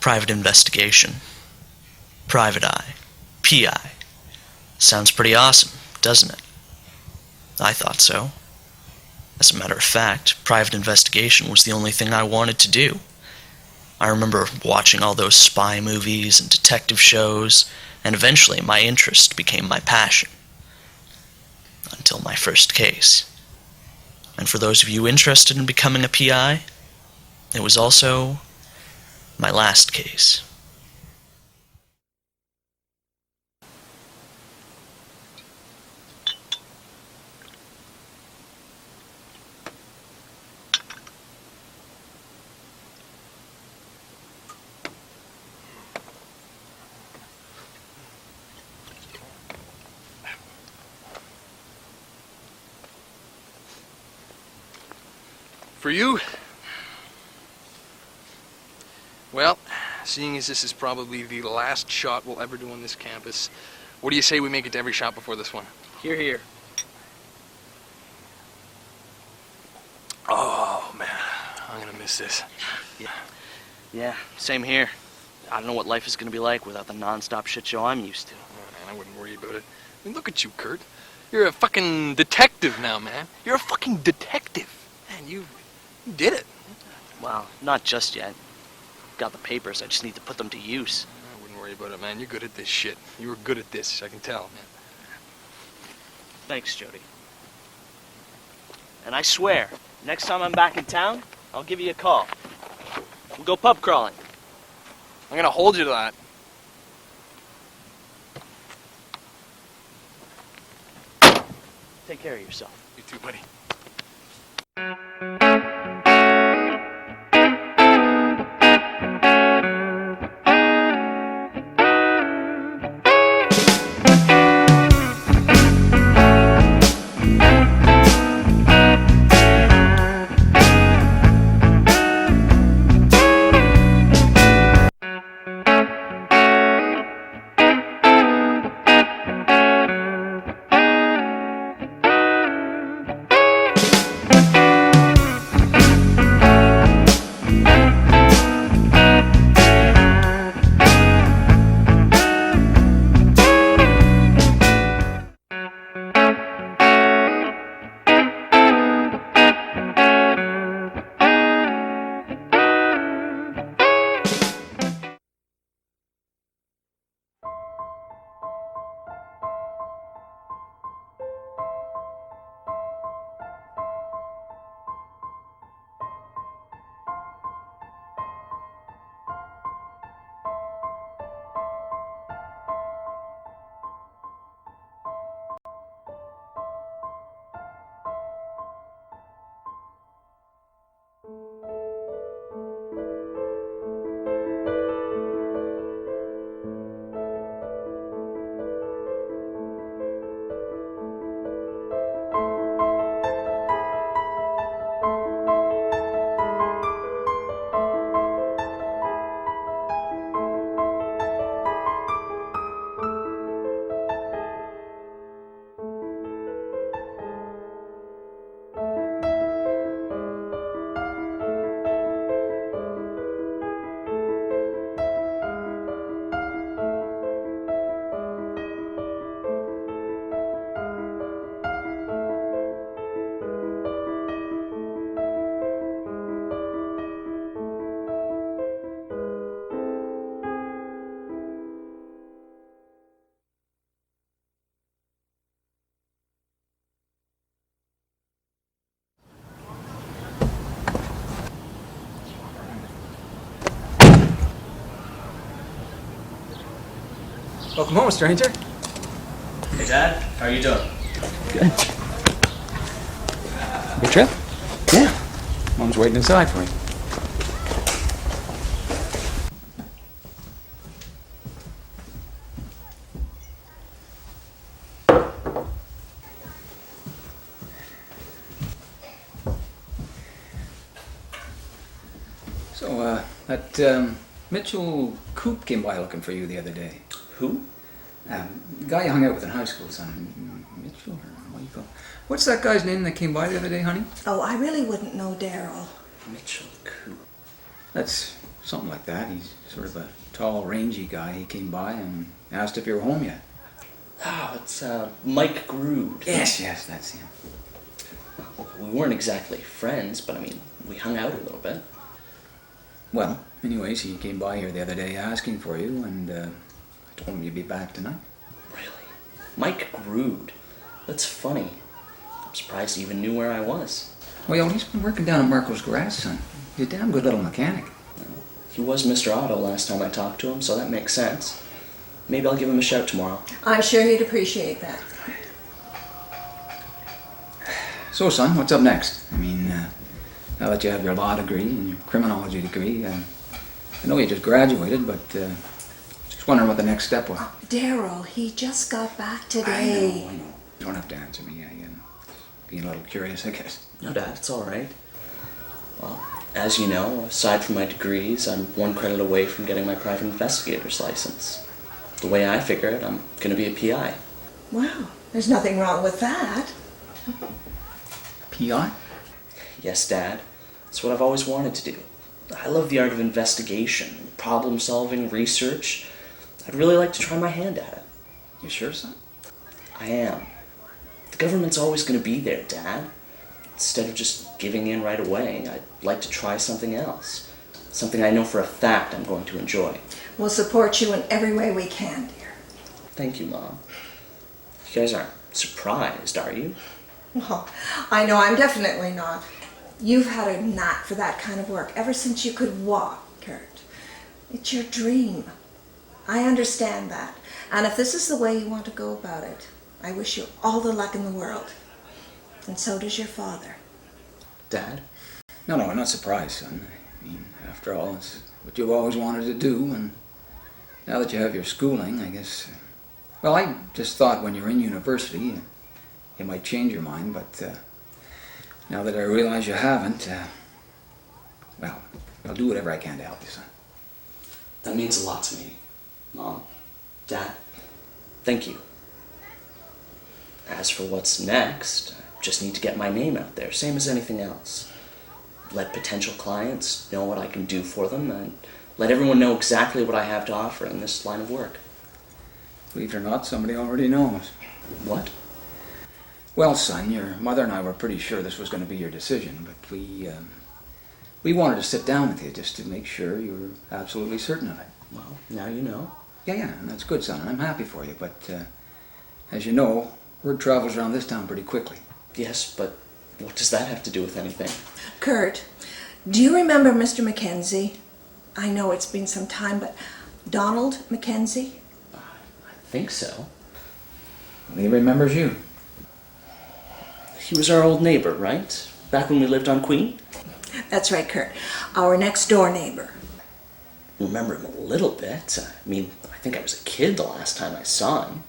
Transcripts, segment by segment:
Private investigation. Private eye. PI. Sounds pretty awesome, doesn't it? I thought so. As a matter of fact, private investigation was the only thing I wanted to do. I remember watching all those spy movies and detective shows, and eventually my interest became my passion. Until my first case. And for those of you interested in becoming a PI, it was also my last case. For you? Well, seeing as this is probably the last shot we'll ever do on this campus, what do you say we make it to every shot before this one? Hear, hear. Oh, man. I'm gonna miss this. Yeah, same here. I don't know what life is gonna be like without the non-stop shit show I'm used to. Oh, man, I wouldn't worry about it. I mean, look at you, Kurt. You're a fucking detective now, man. You're a fucking detective. Man, you did it. Well, not just yet. Got the papers, I just need to put them to use. I wouldn't worry about it, man. You're good at this shit. You were good at this, I can tell, man. Thanks, Jody. And I swear, next time I'm back in town, I'll give you a call. We'll go pub crawling. I'm gonna hold you to that. Take care of yourself. You too, buddy. Welcome home, stranger. Hey, Dad. How are you doing? Good. Good trip? Yeah. Mom's waiting inside for you. So, that Mitchell Coop came by looking for you the other day. Who? The guy you hung out with in high school, son. Mitchell, or what do you call him? What's that guy's name that came by the other day, honey? Oh, I really wouldn't know Daryl. Mitchell Coop. That's something like that. He's sort of a tall, rangy guy. He came by and asked if you were home yet. Oh, it's Mike Grood. Yes, that's him. We weren't exactly friends, but I mean, we hung out a little bit. Well, anyways, he came by here the other day asking for you, and I told him you'd be back tonight. Really? Mike Grood? That's funny. I'm surprised he even knew where I was. Well, he's been working down at Marco's garage, son. He's a damn good little mechanic. He was Mr. Otto last time I talked to him, so that makes sense. Maybe I'll give him a shout tomorrow. I'm sure he'd appreciate that. So, son, what's up next? I mean, now that you have your law degree and your criminology degree, I know you just graduated, but just wondering what the next step was. Daryl, he just got back today. I know. You don't have to answer me. I'm being a little curious, I guess. No, Dad, it's all right. Well, as you know, aside from my degrees, I'm 1 credit away from getting my private investigator's license. The way I figure it, I'm going to be a PI. Well, there's nothing wrong with that. PI? Yes, Dad. It's what I've always wanted to do. I love the art of investigation, problem-solving, research. I'd really like to try my hand at it. You sure, son? I am. The government's always going to be there, Dad. Instead of just giving in right away, I'd like to try something else. Something I know for a fact I'm going to enjoy. We'll support you in every way we can, dear. Thank you, Mom. You guys aren't surprised, are you? Well, I know I'm definitely not. You've had a knack for that kind of work ever since you could walk, Kurt. It's your dream. I understand that. And if this is the way you want to go about it, I wish you all the luck in the world. And so does your father. Dad? No, I'm not surprised, son. I mean, after all, it's what you've always wanted to do, and now that you have your schooling, I guess... Well, I just thought when you're in university, you might change your mind, but now that I realize you haven't, well, I'll do whatever I can to help you, son. That means a lot to me. Mom, Dad, thank you. As for what's next, I just need to get my name out there, same as anything else. Let potential clients know what I can do for them, and let everyone know exactly what I have to offer in this line of work. Believe it or not, somebody already knows. What? Well, son, your mother and I were pretty sure this was going to be your decision, but we wanted to sit down with you just to make sure you were absolutely certain of it. Well, now you know. Yeah, and that's good, son, and I'm happy for you, but as you know, word travels around this town pretty quickly. Yes, but what does that have to do with anything? Kurt, do you remember Mr. Mackenzie? I know it's been some time, but Donald Mackenzie? I think so. He remembers you. He was our old neighbor, right? Back when we lived on Queen? That's right, Kurt. Our next door neighbor. Remember him a little bit. I mean, I think I was a kid the last time I saw him.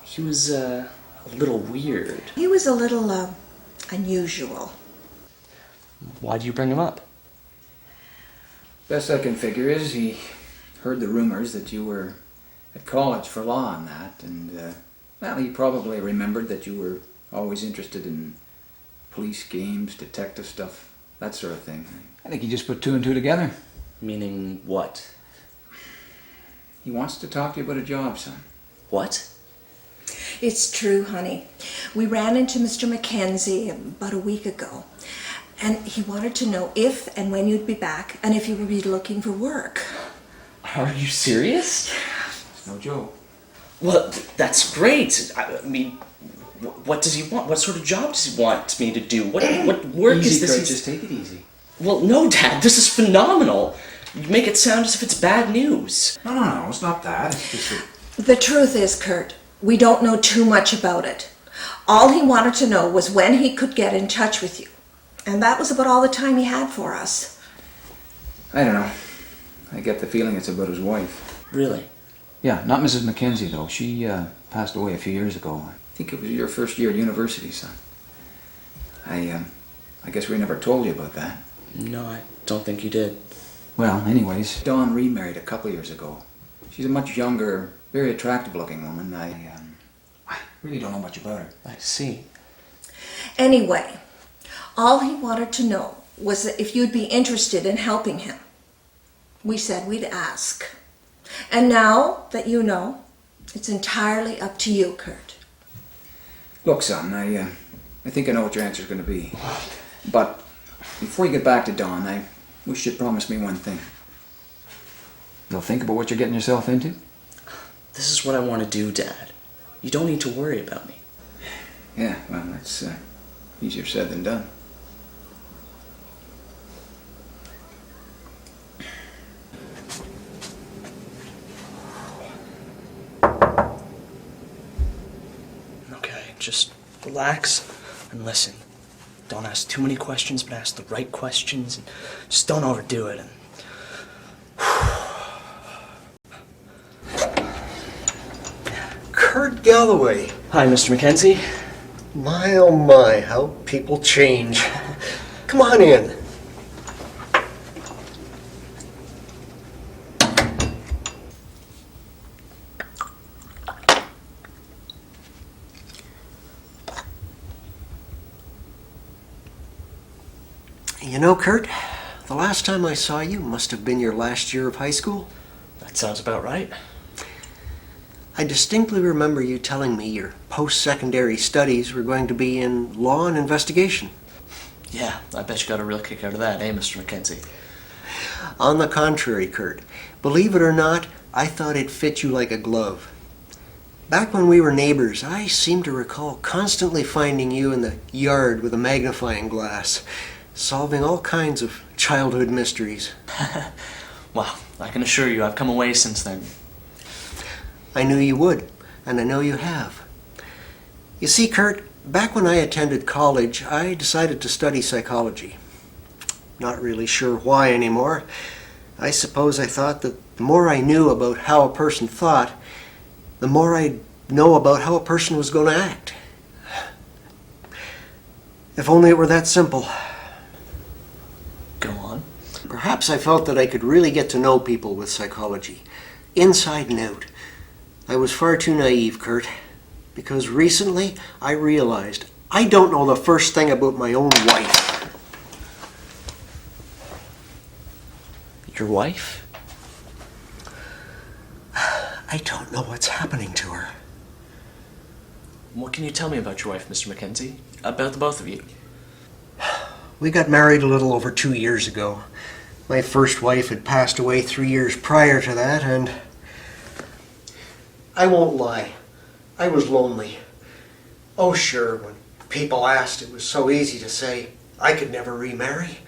He was a little weird. He was a little unusual. Why do you bring him up? Best I can figure is he heard the rumors that you were at college for law and that, and well, he probably remembered that you were always interested in police games, detective stuff, that sort of thing. I think he just put two and two together. Meaning what? He wants to talk to you about a job, son. What? It's true, honey. We ran into Mr. Mackenzie about a week ago, and he wanted to know if and when you'd be back, and if you would be looking for work. Are you serious? It's no joke. Well, that's great. I mean, what does he want? What sort of job does he want me to do? What work Easy, is this? Kurt, just take it easy. Well, no, Dad, this is phenomenal. You make it sound as if it's bad news. No, it's not that. It's just that... The truth is, Kurt, we don't know too much about it. All he wanted to know was when he could get in touch with you. And that was about all the time he had for us. I don't know. I get the feeling it's about his wife. Really? Yeah, not Mrs. Mackenzie, though. She passed away a few years ago. I think it was your first year at university, son. I guess we never told you about that. No, I don't think you did. Well, anyways, Dawn remarried a couple years ago. She's a much younger, very attractive-looking woman. I really don't know much about her. I see. Anyway, all he wanted to know was if you'd be interested in helping him. We said we'd ask. And now that you know, it's entirely up to you, Kurt. Look, son, I think I know what your answer's going to be. But before you get back to Dawn, I wish you'd promise me one thing. You'll think about what you're getting yourself into? This is what I want to do, Dad. You don't need to worry about me. Yeah, well, that's easier said than done. Okay, just relax and listen. Don't ask too many questions, but ask the right questions. And just don't overdo it. Kurt Galloway. Hi, Mr. Mackenzie. My oh my, how people change. Come on in. You know, Kurt, the last time I saw you must have been your last year of high school. That sounds about right. I distinctly remember you telling me your post-secondary studies were going to be in law and investigation. Yeah, I bet you got a real kick out of that, eh, Mr. Mackenzie? On the contrary, Kurt, believe it or not, I thought it fit you like a glove. Back when we were neighbors, I seem to recall constantly finding you in the yard with a magnifying glass, solving all kinds of childhood mysteries. Well, I can assure you I've come away since then. I knew you would, and I know you have. You see, Kurt, back when I attended college, I decided to study psychology. Not really sure why anymore. I suppose I thought that the more I knew about how a person thought, the more I'd know about how a person was going to act. If only it were that simple. Go on. Perhaps I felt that I could really get to know people with psychology, inside and out. I was far too naive, Kurt, because recently I realized I don't know the first thing about my own wife. Your wife? I don't know what's happening to her. What can you tell me about your wife, Mr. Mackenzie? About the both of you? We got married a little over 2 years ago. My first wife had passed away 3 years prior to that, and I won't lie, I was lonely. Oh sure, when people asked, it was so easy to say, I could never remarry.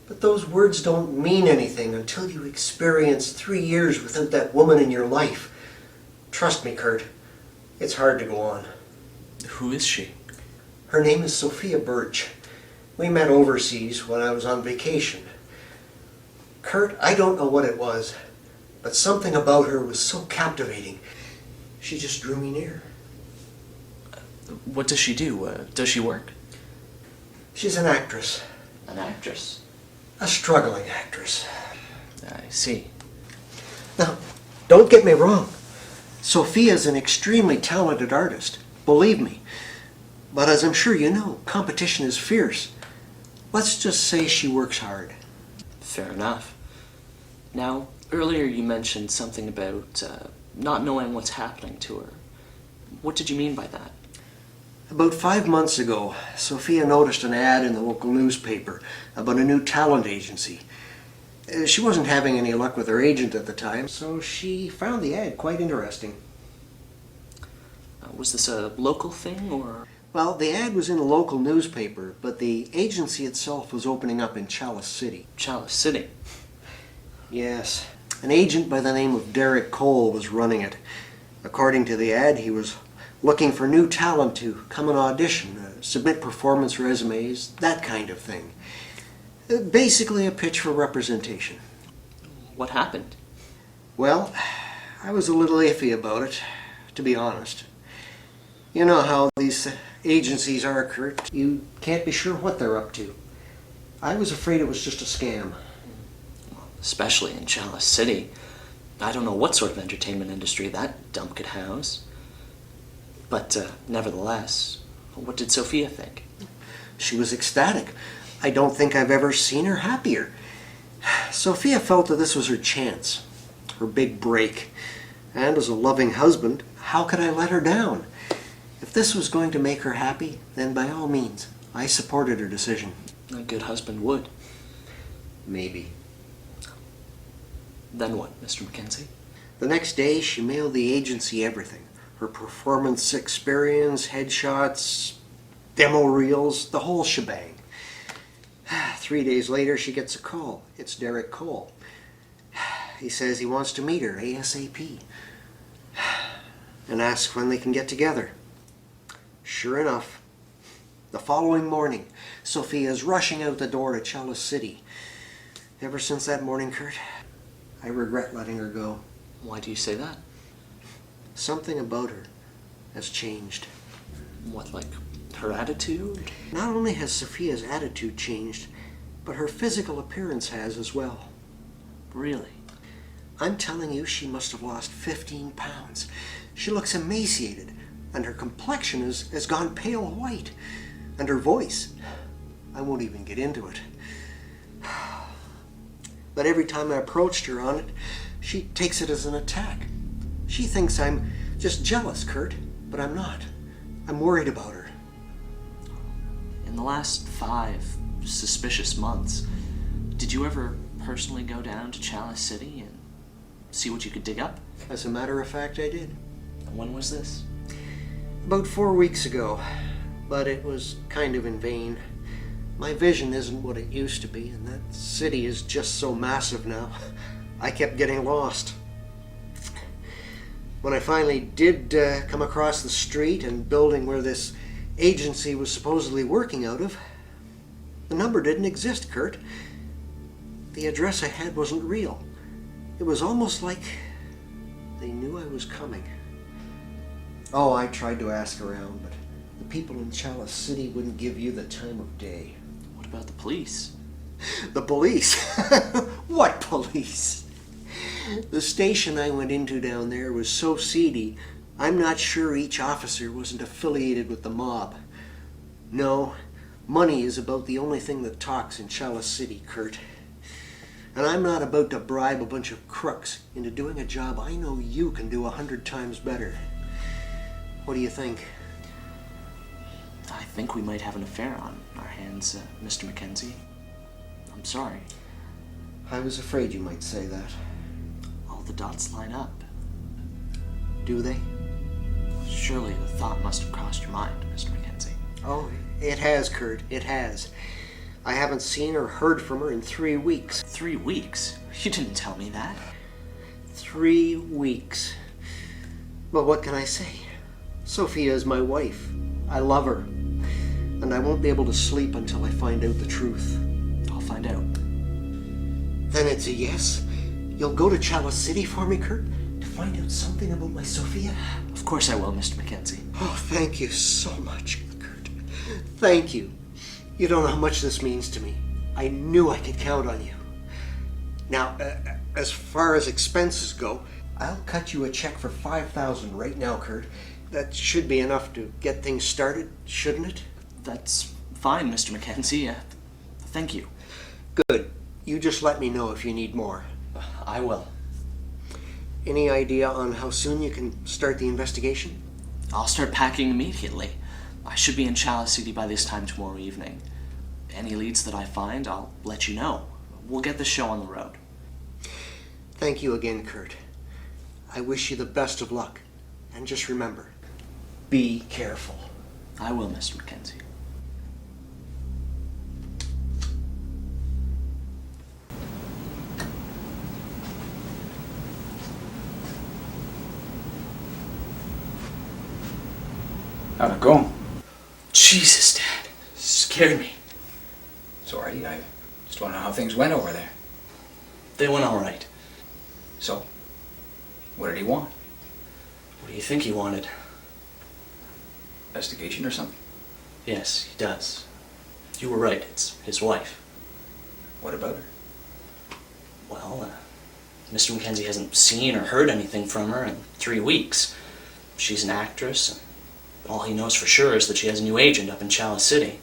But those words don't mean anything until you experience 3 years without that woman in your life. Trust me, Kurt, it's hard to go on. Who is she? Her name is Sophia Birch. We met overseas when I was on vacation. Kurt, I don't know what it was, but something about her was so captivating. She just drew me near. What does she do? Does she work? She's an actress. An actress? A struggling actress. I see. Now, don't get me wrong. Sophia's an extremely talented artist. Believe me. But as I'm sure you know, competition is fierce. Let's just say she works hard. Fair enough. Now, earlier you mentioned something about not knowing what's happening to her. What did you mean by that? About 5 months ago, Sophia noticed an ad in the local newspaper about a new talent agency. She wasn't having any luck with her agent at the time, so she found the ad quite interesting. Was this a local thing, or...? Well, the ad was in a local newspaper, but the agency itself was opening up in Chalice City. Chalice City? Yes. An agent by the name of Derek Cole was running it. According to the ad, he was looking for new talent to come and audition, submit performance resumes, that kind of thing. Basically a pitch for representation. What happened? Well, I was a little iffy about it, to be honest. You know how these agencies are, Kurt. You can't be sure what they're up to. I was afraid it was just a scam. Especially in Chalice City. I don't know what sort of entertainment industry that dump could house. But nevertheless, what did Sophia think? She was ecstatic. I don't think I've ever seen her happier. Sophia felt that this was her chance, her big break. And as a loving husband, how could I let her down? If this was going to make her happy, then by all means, I supported her decision. A good husband would. Maybe. Then what, Mr. Mackenzie? The next day, she mailed the agency everything. Her performance experience, headshots, demo reels, the whole shebang. 3 days later, she gets a call. It's Derek Cole. He says he wants to meet her ASAP and asks when they can get together. Sure enough, the following morning, Sophia is rushing out the door to Chalice City. Ever since that morning, Kurt, I regret letting her go. Why do you say that? Something about her has changed. What, like her attitude? Not only has Sophia's attitude changed, but her physical appearance has as well. Really? I'm telling you, she must have lost 15 pounds. She looks emaciated, and her complexion has gone pale white. And her voice, I won't even get into it. But every time I approached her on it, she takes it as an attack. She thinks I'm just jealous, Kurt, but I'm not. I'm worried about her. In the last 5 suspicious months, did you ever personally go down to Chalice City and see what you could dig up? As a matter of fact, I did. And when was this? About 4 weeks ago, but it was kind of in vain. My vision isn't what it used to be, and that city is just so massive now. I kept getting lost. When I finally did come across the street and building where this agency was supposedly working out of, the number didn't exist, Kurt. The address I had wasn't real. It was almost like they knew I was coming. Oh, I tried to ask around, but the people in Chalice City wouldn't give you the time of day. What about the police? The police? What police? The station I went into down there was so seedy, I'm not sure each officer wasn't affiliated with the mob. No, money is about the only thing that talks in Chalice City, Kurt. And I'm not about to bribe a bunch of crooks into doing a job I know you can do 100 times better. What do you think? I think we might have an affair on our hands, Mr. Mackenzie. I'm sorry. I was afraid you might say that. All the dots line up. Do they? Surely the thought must have crossed your mind, Mr. Mackenzie. Oh, it has, Kurt. It has. I haven't seen or heard from her in 3 weeks. 3 weeks? You didn't tell me that. 3 weeks. But what can I say? Sophia is my wife. I love her. And I won't be able to sleep until I find out the truth. I'll find out. Then it's a yes? You'll go to Chalice City for me, Kurt? To find out something about my Sophia? Of course I will, Mr. Mackenzie. Oh, thank you so much, Kurt. Thank you. You don't know how much this means to me. I knew I could count on you. Now, as far as expenses go, I'll cut you a check for $5,000 right now, Kurt. That should be enough to get things started, shouldn't it? That's fine, Mr. Mackenzie. Thank you. Good. You just let me know if you need more. I will. Any idea on how soon you can start the investigation? I'll start packing immediately. I should be in Chalice City by this time tomorrow evening. Any leads that I find, I'll let you know. We'll get the show on the road. Thank you again, Kurt. I wish you the best of luck. And just remember, be careful. I will, Mr. Mackenzie. How'd it go? Jesus, Dad. Scared me. Sorry, I just want to know how things went over there. They went all right. So, what did he want? What do you think he wanted? Investigation or something? Yes, he does. You were right. It's his wife. What about her? Well, Mr. Mackenzie hasn't seen or heard anything from her in 3 weeks. She's an actress, and all he knows for sure is that she has a new agent up in Chalice City.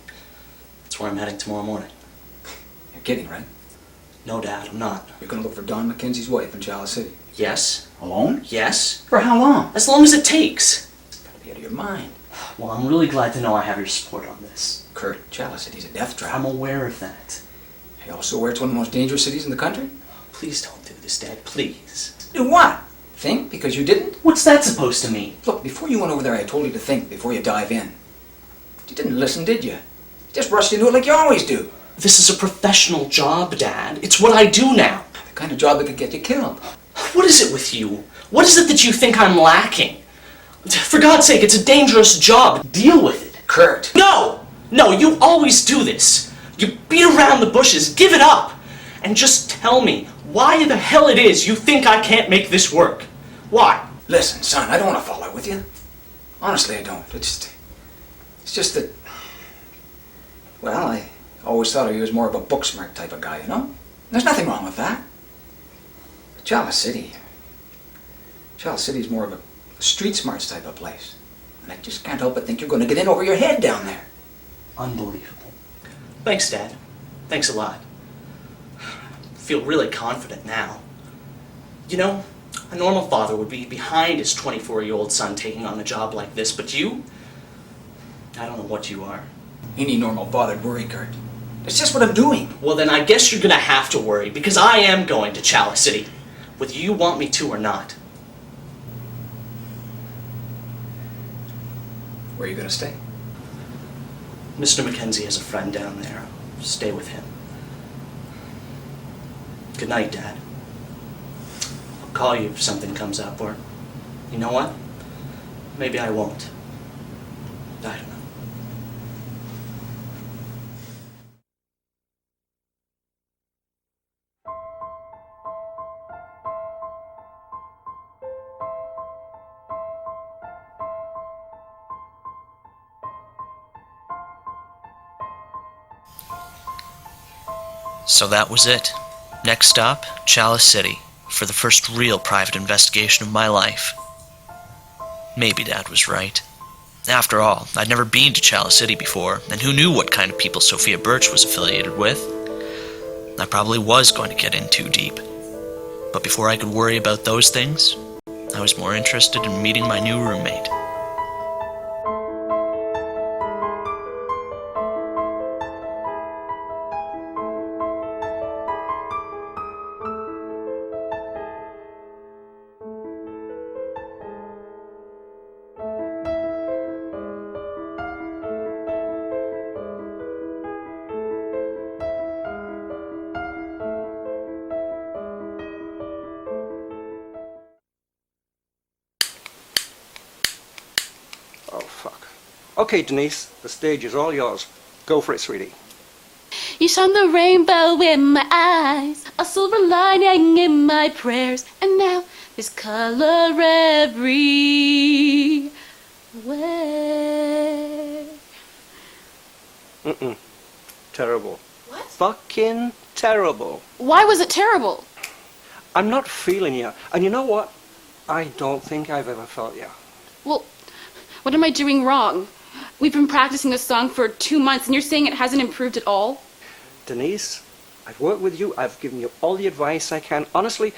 That's where I'm heading tomorrow morning. You're kidding, right? No, Dad, I'm not. You're gonna look for Don McKenzie's wife in Chalice City. Yes? Alone? Yes? For how long? As long as it takes. You gotta be out of your mind. Well, I'm really glad to know I have your support on this. Kurt, Chalice City's a death trap. I'm aware of that. You also aware it's one of the most dangerous cities in the country? Please don't do this, Dad, please. Do what? Think because you didn't? What's that supposed to mean? Look, before you went over there, I told you to think before you dive in. You didn't listen, did you? You just rushed into it like you always do. This is a professional job, Dad. It's what I do now. The kind of job that could get you killed. What is it with you? What is it that you think I'm lacking? For God's sake, it's a dangerous job. Deal with it. Kurt. No! No, you always do this. You beat around the bushes, give it up, and just tell me why the hell it is you think I can't make this work. Why? Listen, son, I don't want to fall out with you. Honestly, I don't. It's just that, well, I always thought of you as more of a book smart type of guy, you know? There's nothing wrong with that. But Chalice City's more of a street smarts type of place. And I just can't help but think you're going to get in over your head down there. Unbelievable. Thanks, Dad. Thanks a lot. I feel really confident now. You know, a normal father would be behind his 24-year-old son taking on a job like this, but you? I don't know what you are. Any normal father'd worry, Kurt. It's just what I'm doing. Well, then I guess you're gonna have to worry, because I am going to Chalice City, whether you want me to or not. Where are you going to stay? Mr. Mackenzie has a friend down there. Stay with him. Good night, Dad. I'll call you if something comes up, or you know what? Maybe I won't. I don't know. So that was it. Next stop, Chalice City, for the first real private investigation of my life. Maybe Dad was right. After all, I'd never been to Chalice City before, and who knew what kind of people Sophia Birch was affiliated with? I probably was going to get in too deep. But before I could worry about those things, I was more interested in meeting my new roommate. Oh, fuck. Okay, Denise, the stage is all yours. Go for it, sweetie. You shine the rainbow in my eyes, a silver lining in my prayers, and now there's color everywhere. Terrible. What? Fucking terrible. Why was it terrible? I'm not feeling you. And you know what? I don't think I've ever felt you. Well, what am I doing wrong? We've been practicing this song for 2 months, and you're saying it hasn't improved at all? Denise, I've worked with you. I've given you all the advice I can. Honestly,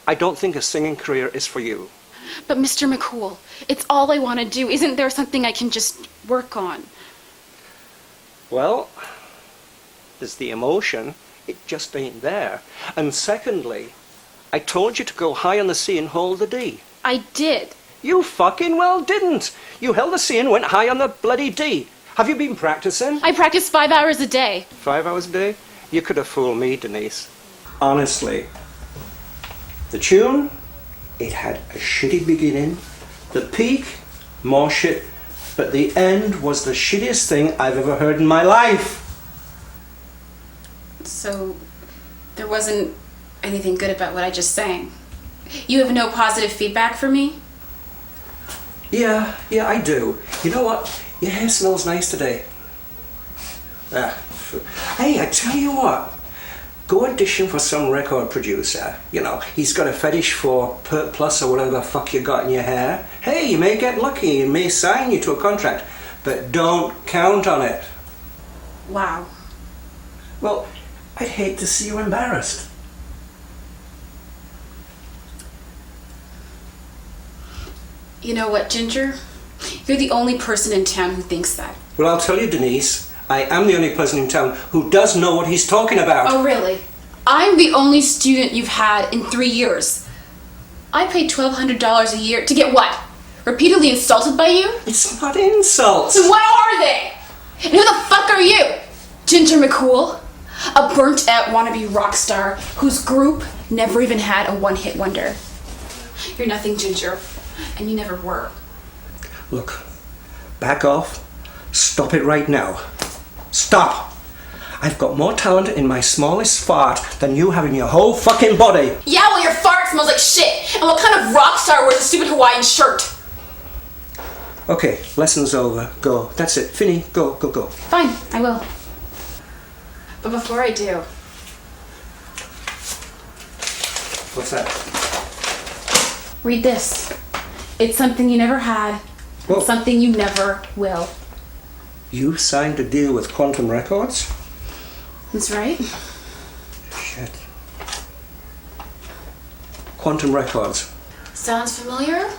I don't think a singing career is for you. But Mr. McCool, it's all I want to do. Isn't there something I can just work on? Well, there's the emotion. It just ain't there. And secondly, I told you to go high on the C and hold the D. I did. You fucking well didn't. You held the C and went high on the bloody D. Have you been practicing? I practice 5 hours a day. 5 hours a day? You could have fooled me, Denise. Honestly. The tune, it had a shitty beginning. The peak, more shit. But the end was the shittiest thing I've ever heard in my life. So, there wasn't anything good about what I just sang? You have no positive feedback for me? Yeah, I do. You know what? Your hair smells nice today. Hey, I tell you what. Go audition for some record producer. You know, he's got a fetish for Pert Plus or whatever the fuck you got in your hair. Hey, you may get lucky, he may sign you to a contract, but don't count on it. Wow. Well, I'd hate to see you embarrassed. You know what, Ginger? You're the only person in town who thinks that. Well, I'll tell you, Denise, I am the only person in town who does know what he's talking about. Oh, really? I'm the only student you've had in 3 years. I paid $1,200 a year to get what? Repeatedly insulted by you? It's not insults. So what are they? And who the fuck are you? Ginger McCool? A burnt-out wannabe rock star whose group never even had a one-hit wonder. You're nothing, Ginger, and you never were. Look, back off. Stop it right now. Stop. I've got more talent in my smallest fart than you have in your whole fucking body. Yeah, well, your fart smells like shit. And what kind of rock star wears a stupid Hawaiian shirt? Okay, lesson's over. Go. That's it. Finny, go, go, go. Fine, I will. But before I do, What's that? read this. It's something you never had, Whoa. something you never will. You signed a deal with Quantum Records? That's right. Shit. Quantum Records. Sounds familiar?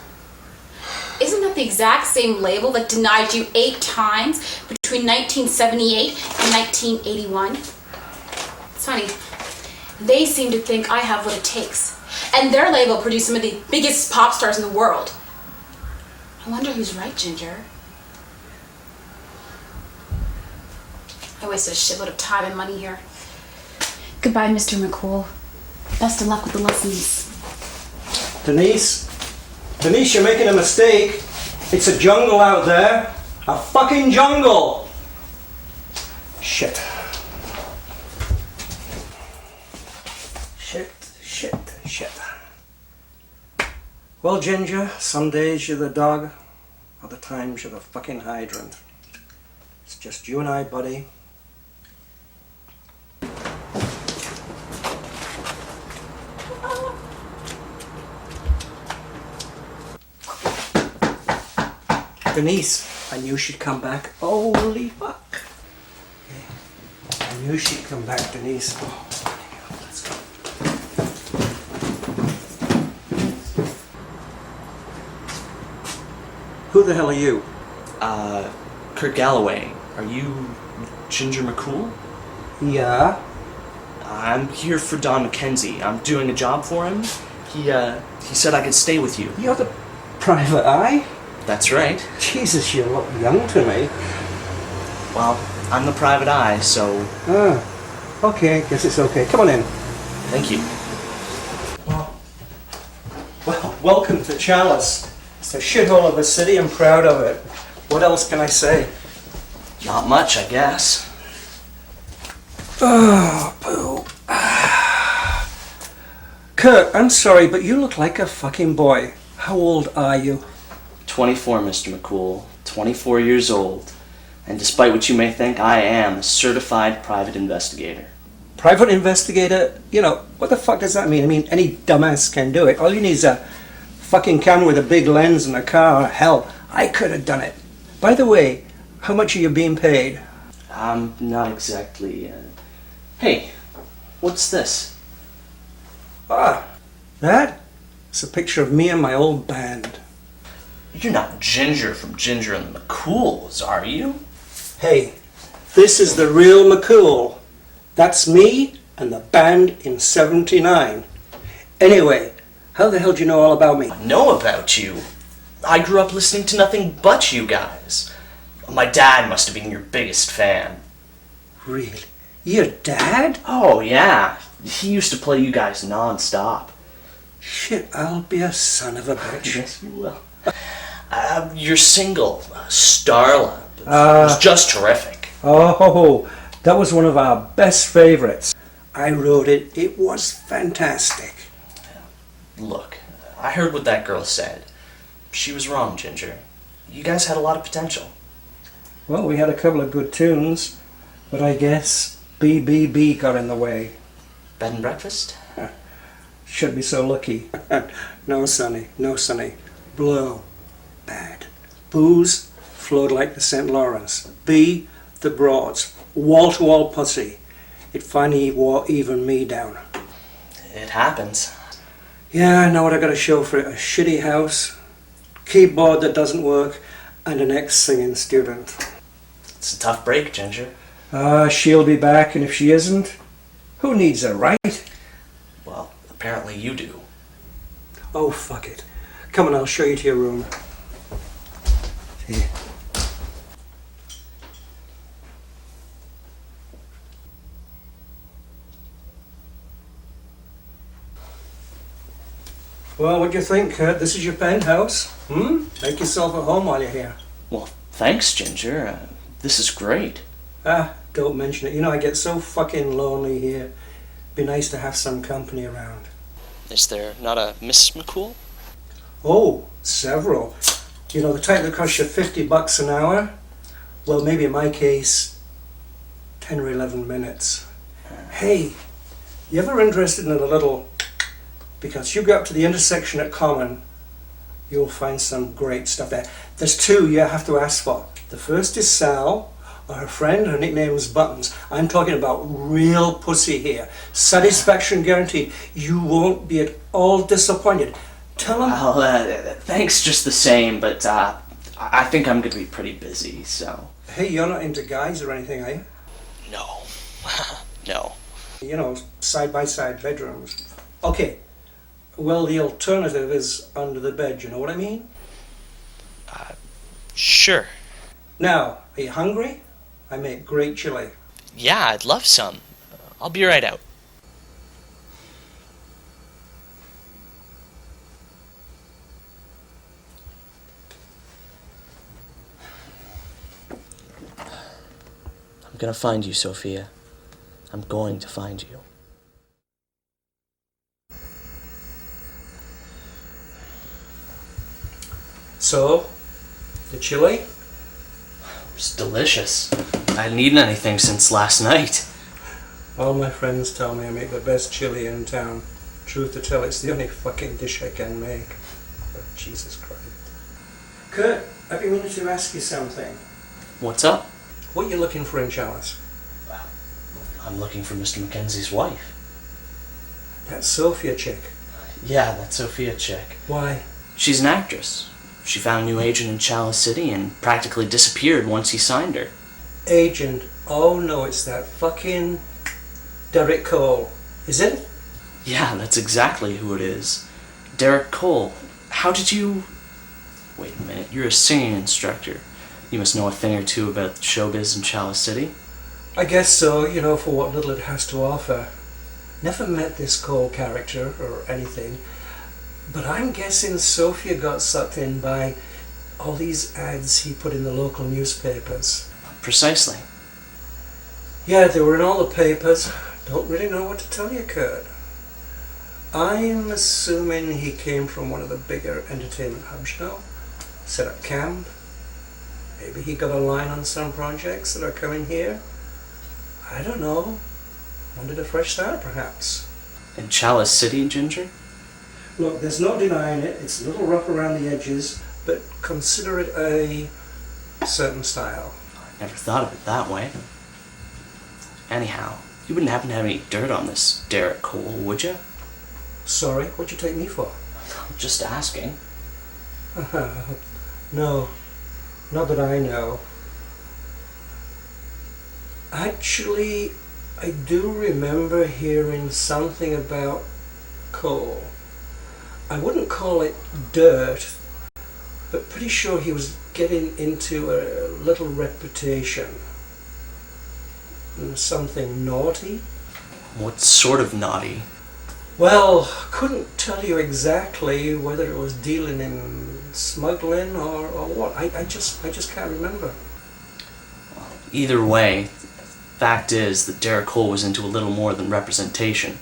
Isn't that the exact same label that denied you 8 times between 1978 and 1981? It's funny. They seem to think I have what it takes. And their label produced some of the biggest pop stars in the world. I wonder who's right, Ginger. I wasted a shitload of time and money here. Goodbye, Mr. McCool. Best of luck with the lessons. Denise? Denise, you're making a mistake. It's a jungle out there. A fucking jungle! Shit. Shit. Well, Ginger, some days you're the dog, other times you're the fucking hydrant. It's just you and I, buddy. Denise, I knew she'd come back. Holy fuck. Okay. I knew she'd come back, Denise. Oh, let's go. Who the hell are you? Kurt Galloway. Are you Ginger McCool? Yeah. I'm here for Don McKenzie. I'm doing a job for him. He said I could stay with you. You're the private eye? That's right. Jesus, you look young to me. Well, I'm the private eye, so Okay, guess it's okay. Come on in. thank you. Well, welcome to Chalice. It's a shithole of a city. I'm proud of it. What else can I say? Not much, I guess. Oh, boo. Kurt, I'm sorry, but you look like a fucking boy. How old are you? 24, Mr. McCool. 24 years old. And despite what you may think, I am a certified private investigator. Private investigator? You know, what the fuck does that mean? I mean, any dumbass can do it. All you need is a fucking camera with a big lens and a car. Hell, I could have done it. By the way, how much are you being paid? I'm not exactly... Hey, what's this? Ah, that? It's a picture of me and my old band. You're not Ginger from Ginger and the McCools, are you? Hey, this is the real McCool. That's me and the band in '79. Anyway, how the hell do you know all about me? I know about you. I grew up listening to nothing but you guys. My dad must have been your biggest fan. Really? Your dad? Oh, yeah. He used to play you guys non-stop. Shit, I'll be a son of a bitch. Yes, you will. Your single, Starla, was just terrific. Oh, that was one of our best favorites. I wrote it. It was fantastic. Look, I heard what that girl said. She was wrong, Ginger. You guys had a lot of potential. Well, we had a couple of good tunes, but I guess BBB got in the way. Bed and breakfast? Should be so lucky. No, Sonny. No, Sonny. Blow. Bad. Booze flowed like the St. Lawrence. B, the Broads. Wall-to-wall pussy. It finally wore even me down. It happens. Yeah, I know what I got to show for it. A shitty house, keyboard that doesn't work, and an ex-singing student. It's a tough break, Ginger. She'll be back, and if she isn't, who needs her, right? Well, apparently you do. Oh, fuck it. Come on, I'll show you to your room. Here. Well, what do you think, Kurt? This is your penthouse. Make yourself at home while you're here. Well, thanks, Ginger. This is great. Don't mention it. You know, I get so fucking lonely here. Be nice to have some company around. Is there not a Mrs. McCool? Oh, several. You know, the type that costs you $50 an hour? Well, maybe in my case, 10 or 11 minutes. Hey, you ever interested in a little... Because you go up to the intersection at Common, you'll find some great stuff there. There's two you have to ask for. The first is Sal, or her friend, her nickname's Buttons. I'm talking about real pussy here. Satisfaction guaranteed. You won't be at all disappointed. Tell them... Well, thanks just the same, but I think I'm going to be pretty busy, so... Hey, you're not into guys or anything, are you? No. No. You know, side-by-side bedrooms. Okay. Well, the alternative is under the bed, you know what I mean? Sure. Now, are you hungry? I make great chili. Yeah, I'd love some. I'll be right out. I'm going to find you, Sophia. I'm going to find you. So, the chili? It's delicious. I hadn't eaten anything since last night. All my friends tell me I make the best chili in town. Truth to tell, it's the only fucking dish I can make. Oh, Jesus Christ. Kurt, I've been meaning to ask you something. What's up? What are you looking for in Chalice? I'm looking for Mr. Mackenzie's wife. That Sophia chick. Yeah, that Sophia chick. Why? She's an actress. She found a new agent in Chalice City and practically disappeared once he signed her. Agent. Oh no, it's that fucking Derek Cole. Is it? Yeah, that's exactly who it is. Derek Cole. How did you... Wait a minute, you're a singing instructor. You must know a thing or two about showbiz in Chalice City. I guess so, you know, for what little it has to offer. Never met this Cole character or anything, but I'm guessing Sophia got sucked in by all these ads he put in the local newspapers. Precisely. Yeah, they were in all the papers. Don't really know what to tell you, Kurt. I'm assuming he came from one of the bigger entertainment hubs, you know? Set up camp. Maybe he got a line on some projects that are coming here. I don't know. Wanted a fresh start, perhaps. In Chalice City, Ginger? Look, there's no denying it. It's a little rough around the edges, but consider it a certain style. I never thought of it that way. Anyhow, you wouldn't happen to have any dirt on this Derek Cole, would you? Sorry, what'd you take me for? Just asking. No, not that I know. Actually, I do remember hearing something about Cole. I wouldn't call it dirt, but pretty sure he was getting into a little reputation. Something naughty? What sort of naughty? Well, couldn't tell you exactly whether it was dealing in smuggling or what. I just can't remember. Either way, fact is that Derek Cole was into a little more than representation.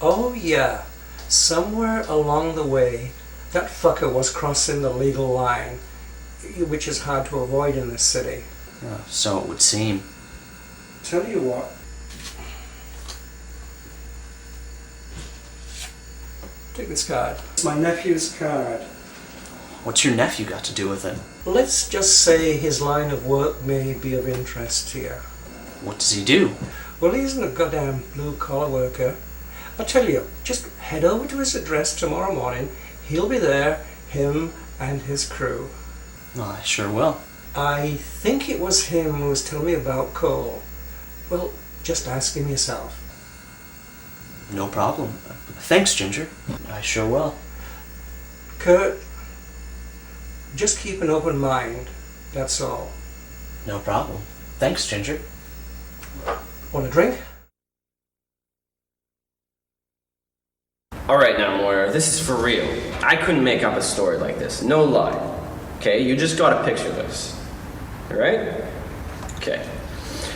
Oh yeah, somewhere along the way, that fucker was crossing the legal line, which is hard to avoid in this city. So it would seem. Tell you what. Take this card. It's my nephew's card. What's your nephew got to do with it? Let's just say his line of work may be of interest to you. What does he do? Well, he isn't a goddamn blue-collar worker. I'll tell you, just head over to his address tomorrow morning. He'll be there, him and his crew. Oh, I sure will. I think it was him who was telling me about Cole. Well, just ask him yourself. No problem. Thanks, Ginger. I sure will. Kurt, just keep an open mind, that's all. No problem. Thanks, Ginger. Want a drink? Alright now, Moira, this is for real. I couldn't make up a story like this. No lie. Okay, you just gotta picture this. Alright? Okay.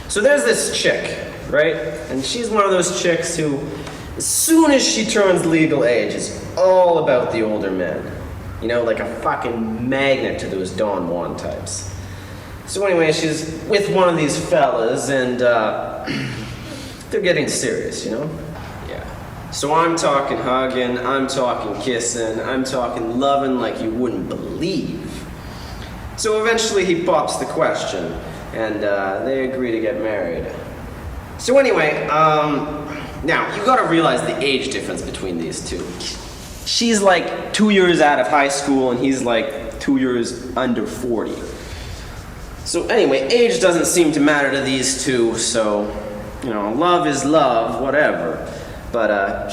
So there's this chick, right? And she's one of those chicks who, as soon as she turns legal age, is all about the older men. You know, like a fucking magnet to those Don Juan types. So anyway, she's with one of these fellas, and they're getting serious, you know? Yeah. So I'm talking hugging, I'm talking kissing, I'm talking loving like you wouldn't believe. So eventually he pops the question, and they agree to get married. So anyway, now you gotta realize the age difference between these two. She's like 2 years out of high school, and he's like 2 years under 40. So anyway, age doesn't seem to matter to these two, so, you know, love is love, whatever. But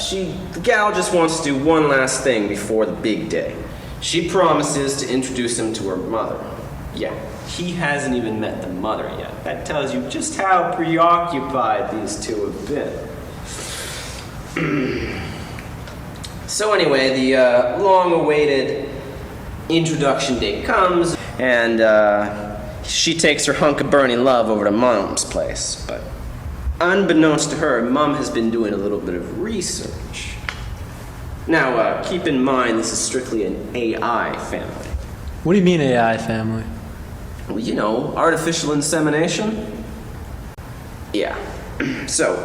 the gal just wants to do one last thing before the big day. She promises to introduce him to her mother. Yeah, he hasn't even met the mother yet. That tells you just how preoccupied these two have been. So anyway, the long-awaited introduction date comes, and she takes her hunk of burning love over to Mom's place. But unbeknownst to her, Mom has been doing a little bit of research. Now, keep in mind, this is strictly an AI family. What do you mean AI family? Well, you know, artificial insemination. Yeah. So,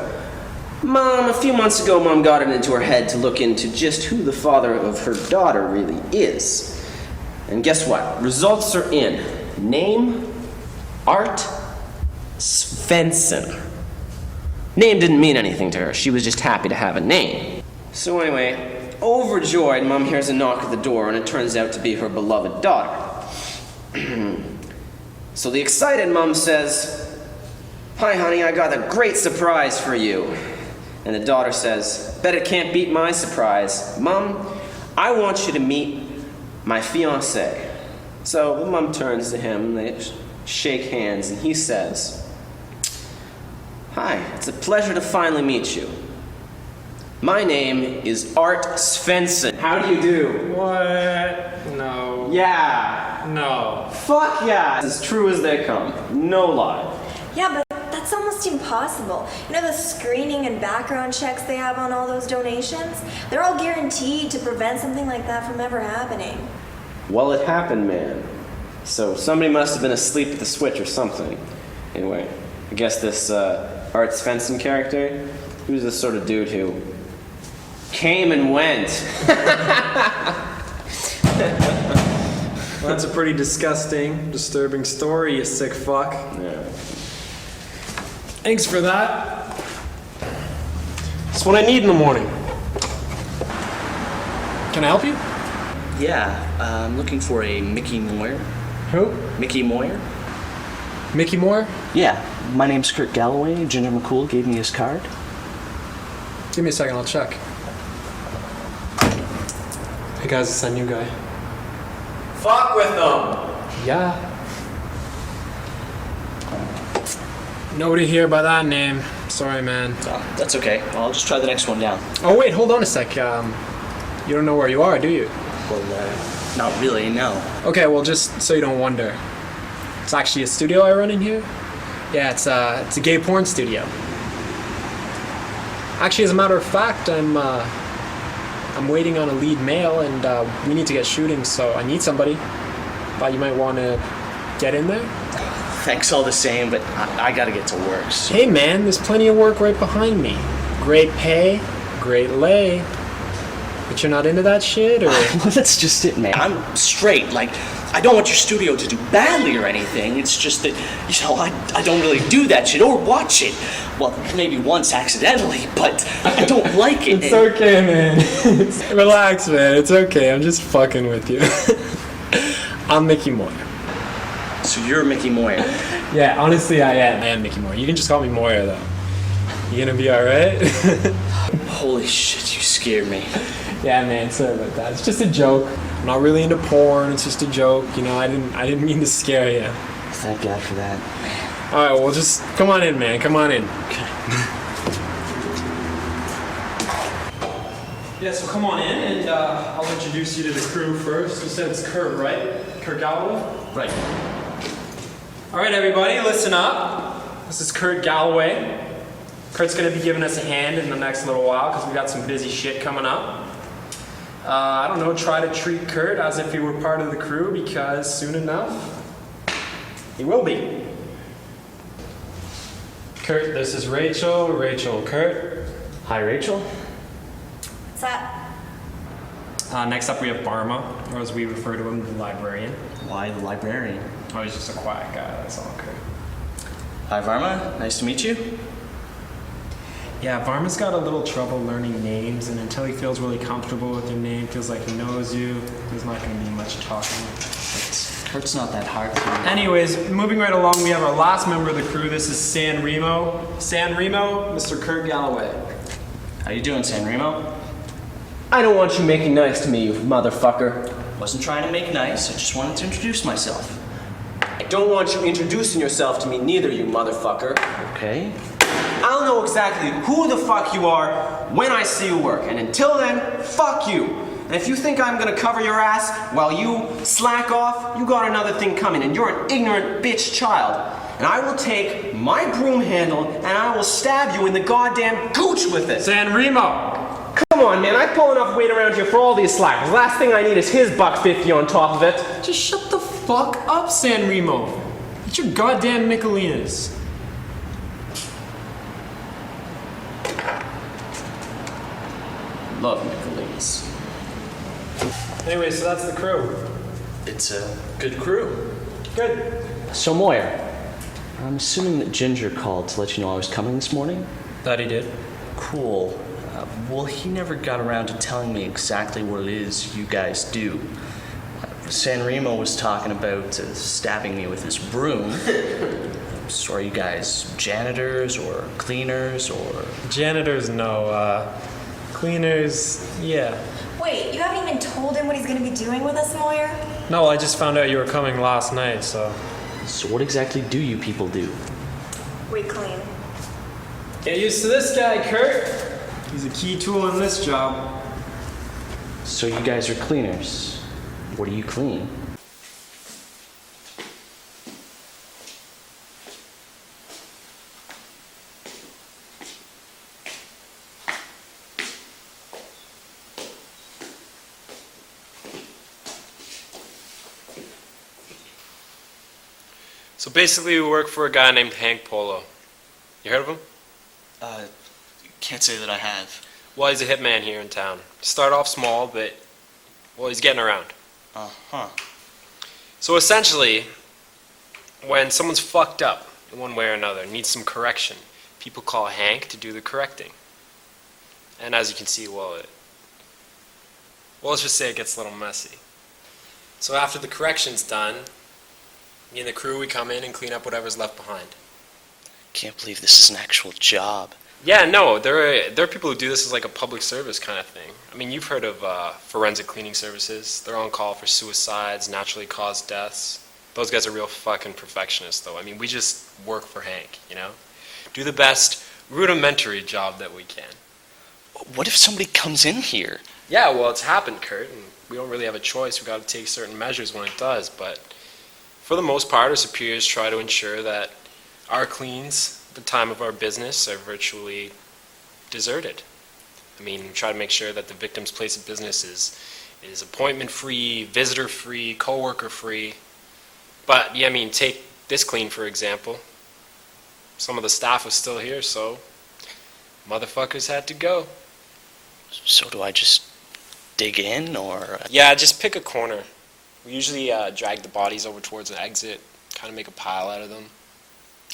a few months ago, Mom got it into her head to look into just who the father of her daughter really is. And guess what? Results are in. Name, Art Svensson. Name didn't mean anything to her. She was just happy to have a name. So anyway, overjoyed, Mom hears a knock at the door, and it turns out to be her beloved daughter. So the excited Mom says, "Hi, honey, I got a great surprise for you." And the daughter says, "Bet it can't beat my surprise. Mom, I want you to meet my fiancé." So the Mom turns to him, they shake hands, and he says, "Hi, it's a pleasure to finally meet you. My name is Art Svensson. How do you do?" What? No. Yeah. No. Fuck yeah. As true as they come. No lie. Yeah, but that's almost impossible. You know the screening and background checks they have on all those donations? They're all guaranteed to prevent something like that from ever happening. Well, it happened, man. So somebody must have been asleep at the switch or something. Anyway, I guess this Art Svensson character, he was this sort of dude who came and went. Well, that's a pretty disgusting, disturbing story, you sick fuck. Yeah. Thanks for that. That's what I need in the morning. Can I help you? Yeah, I'm looking for a Mickey Moyer. Who? Mickey Moyer? Mickey Moore? Yeah, my name's Kurt Galloway. Ginger McCool gave me his card. Give me a second, I'll check. Hey guys, it's that new guy. Fuck with them! Yeah. Nobody here by that name. Sorry, man. Oh, that's okay. I'll just try the next one down. Oh wait, hold on a sec. You don't know where you are, do you? Well, not really, no. Okay, well, just so you don't wonder. It's actually a studio I run in here. Yeah, it's a gay porn studio. Actually, as a matter of fact, I'm waiting on a lead male, and we need to get shooting, so I need somebody. Thought you might want to get in there. Thanks all the same, but I gotta get to work. So. Hey man, there's plenty of work right behind me. Great pay, great lay. But you're not into that shit, or? Well, that's just it, man. I'm straight. Like, I don't want your studio to do badly or anything. It's just that, you know, I don't really do that shit or watch it. Well, maybe once accidentally, but I don't like it. It's okay, man. Relax, man. It's okay. I'm just fucking with you. I'm Mickey Moyer. So you're Mickey Moyer. Yeah, honestly, I am Mickey Moyer. You can just call me Moyer, though. You gonna be alright? Holy shit, you scared me. Yeah, man, sorry about that. It's just a joke. I'm not really into porn. It's just a joke. You know, I didn't mean to scare you. Thank God for that. All right, well, just come on in, man. Come on in. Okay. Yeah, so come on in, and I'll introduce you to the crew first. You said it's Kurt, right? Kurt Galloway? Right. All right, everybody, listen up. This is Kurt Galloway. Kurt's gonna be giving us a hand in the next little while because we got some busy shit coming up. I don't know, try to treat Kurt as if he were part of the crew because soon enough, he will be. Kurt, this is Rachel. Rachel, Kurt. Hi, Rachel. What's that? Next up we have Barma, or as we refer to him, the librarian. Why the librarian? Oh, he's just a quiet guy, that's all, Kurt. Hi, Varma. Nice to meet you. Yeah, Varma's got a little trouble learning names, and until he feels really comfortable with your name, feels like he knows you, there's not going to be much talking. Kurt's not that hard to learn. Anyways, moving right along, we have our last member of the crew. This is San Remo. San Remo, Mr. Kurt Galloway. How you doing, San Remo? I don't want you making nice to me, you motherfucker. Wasn't trying to make nice. I just wanted to introduce myself. I don't want you introducing yourself to me neither, you motherfucker. Okay. I'll know exactly who the fuck you are when I see you work. And until then, fuck you. And if you think I'm gonna cover your ass while you slack off, you got another thing coming, and you're an ignorant bitch child. And I will take my broom handle and I will stab you in the goddamn gooch with it. San Remo! Come on, man, I pull enough weight around here for all these slackers. Last thing I need is his $1.50 on top of it. Just shut the fuck up, San Remo. Get your goddamn Michelinas. Love Nicole's. Anyway, so that's the crew. It's a good crew. Good. So, Moyer, I'm assuming that Ginger called to let you know I was coming this morning? That he did. Cool. Well, he never got around to telling me exactly what it is you guys do. San Remo was talking about stabbing me with his broom. So are you guys janitors or cleaners or... Janitors, no. Cleaners, yeah. Wait, you haven't even told him what he's going to be doing with us, Moyer? No, I just found out you were coming last night, so... So what exactly do you people do? We clean. Get used to this guy, Kurt. He's a key tool in this job. So you guys are cleaners. What do you clean? So basically we work for a guy named Hank Polo. You heard of him? Can't say that I have. Well, he's a hitman here in town. Start off small, but, well, he's getting around. Uh-huh. So essentially, when someone's fucked up in one way or another, needs some correction, people call Hank to do the correcting. And as you can see, well, let's just say it gets a little messy. So after the correction's done, me and the crew, we come in and clean up whatever's left behind. Can't believe this is an actual job. Yeah, no, there are people who do this as like a public service kind of thing. I mean, you've heard of forensic cleaning services. They're on call for suicides, naturally caused deaths. Those guys are real fucking perfectionists, though. I mean, we just work for Hank, you know? Do the best rudimentary job that we can. What if somebody comes in here? Yeah, well, it's happened, Kurt, and we don't really have a choice. We've got to take certain measures when it does, but for the most part, our superiors try to ensure that our cleans the time of our business are virtually deserted. I mean, we try to make sure that the victim's place of business is appointment-free, visitor-free, co-worker-free. But, yeah, I mean, take this clean, for example. Some of the staff was still here, so motherfuckers had to go. So do I just dig in, or...? Yeah, just pick a corner. We usually drag the bodies over towards an exit, kind of make a pile out of them.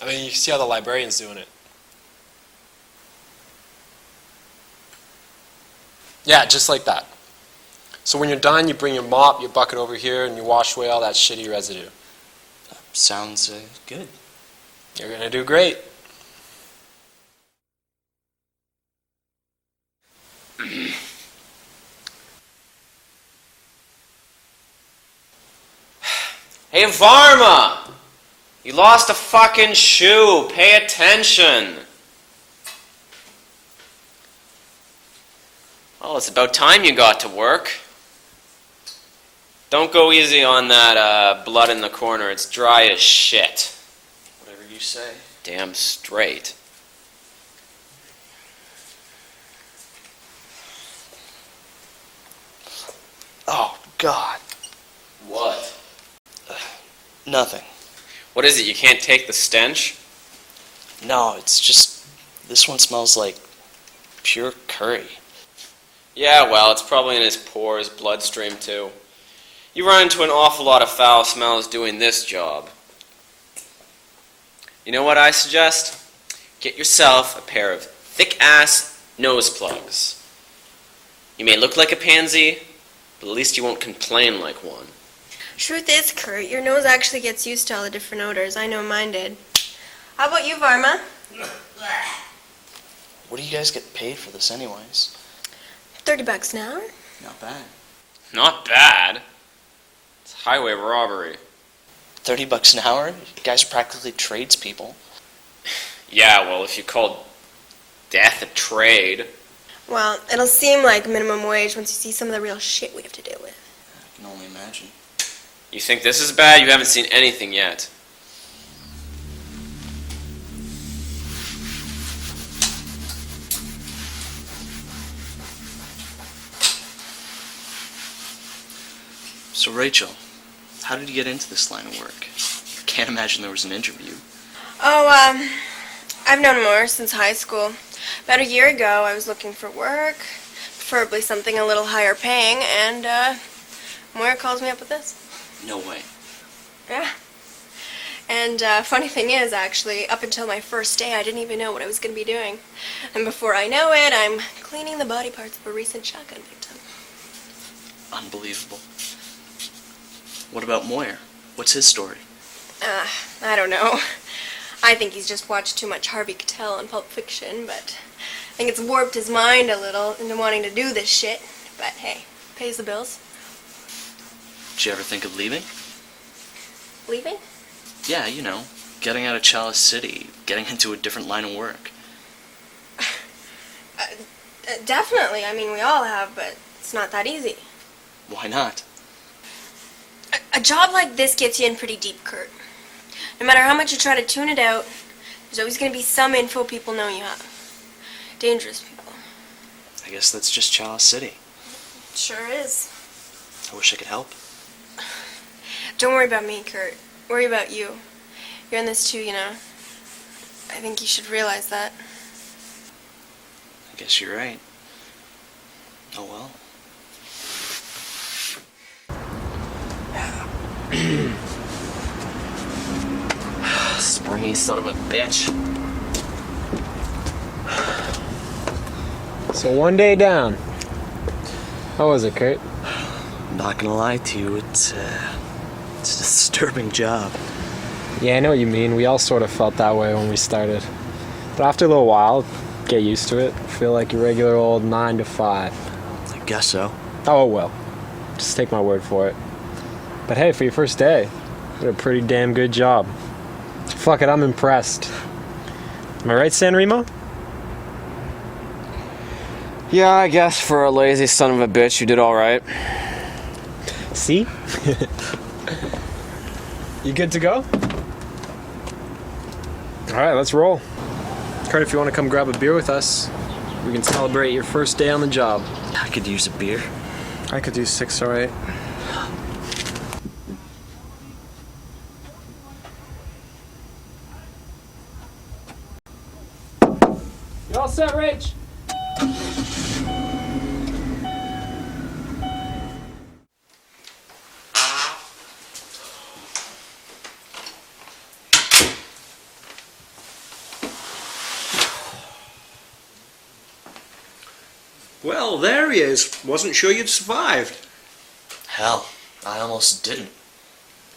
I mean, you can see how the librarian's doing it. Yeah, just like that. So when you're done, you bring your mop, your bucket over here, and you wash away all that shitty residue. Sounds good. You're gonna do great. Hey, Varma! You lost a fucking shoe. Pay attention. Well, it's about time you got to work. Don't go easy on that blood in the corner. It's dry as shit. Whatever you say. Damn straight. Oh, God. What? Nothing. What is it? You can't take the stench? No, it's just... This one smells like pure curry. Yeah, well, it's probably in his pores, bloodstream too. You run into an awful lot of foul smells doing this job. You know what I suggest? Get yourself a pair of thick-ass nose plugs. You may look like a pansy, but at least you won't complain like one. Truth is, Kurt, your nose actually gets used to all the different odors. I know mine did. How about you, Varma? What do you guys get paid for this anyways? $30 an hour? Not bad. Not bad. It's highway robbery. $30 an hour? You guys are practically tradespeople. Yeah, well, if you call death a trade. Well, it'll seem like minimum wage once you see some of the real shit we have to deal with. I can only imagine. You think this is bad? You haven't seen anything yet. So Rachel, how did you get into this line of work? Can't imagine there was an interview. Oh, I've known Moore since high school. About a year ago, I was looking for work, preferably something a little higher paying, and Moore calls me up with this. No way. Yeah. And funny thing is, actually, up until my first day, I didn't even know what I was going to be doing. And before I know it, I'm cleaning the body parts of a recent shotgun victim. Unbelievable. What about Moyer? What's his story? I don't know. I think he's just watched too much Harvey Keitel on Pulp Fiction, but I think it's warped his mind a little into wanting to do this shit. But hey, pays the bills. Did you ever think of leaving? Leaving? Yeah, you know, getting out of Chalice City, getting into a different line of work. Definitely. I mean, we all have, but it's not that easy. Why not? A job like this gets you in pretty deep, Kurt. No matter how much you try to tune it out, there's always going to be some info people know you have. Dangerous people. I guess that's just Chalice City. Sure is. I wish I could help. Don't worry about me, Kurt. Worry about you. You're in this too, you know. I think you should realize that. I guess you're right. Oh well. Springy son of a bitch. So 1 day down. How was it, Kurt? Not gonna lie to you, it's a disturbing job. Yeah, I know what you mean. We all sort of felt that way when we started. But after a little while, get used to it. Feel like your regular old 9 to 5. I guess so. Oh, well. Just take my word for it. But hey, for your first day, you did a pretty damn good job. Fuck it, I'm impressed. Am I right, San Remo? Yeah, I guess for a lazy son of a bitch, you did all right. See? You good to go? Alright, let's roll. Kurt, if you want to come grab a beer with us, we can celebrate your first day on the job. I could use a beer. I could do 6, alright. You all set, Rach? Well, there he is. Wasn't sure you'd survived. Hell, I almost didn't.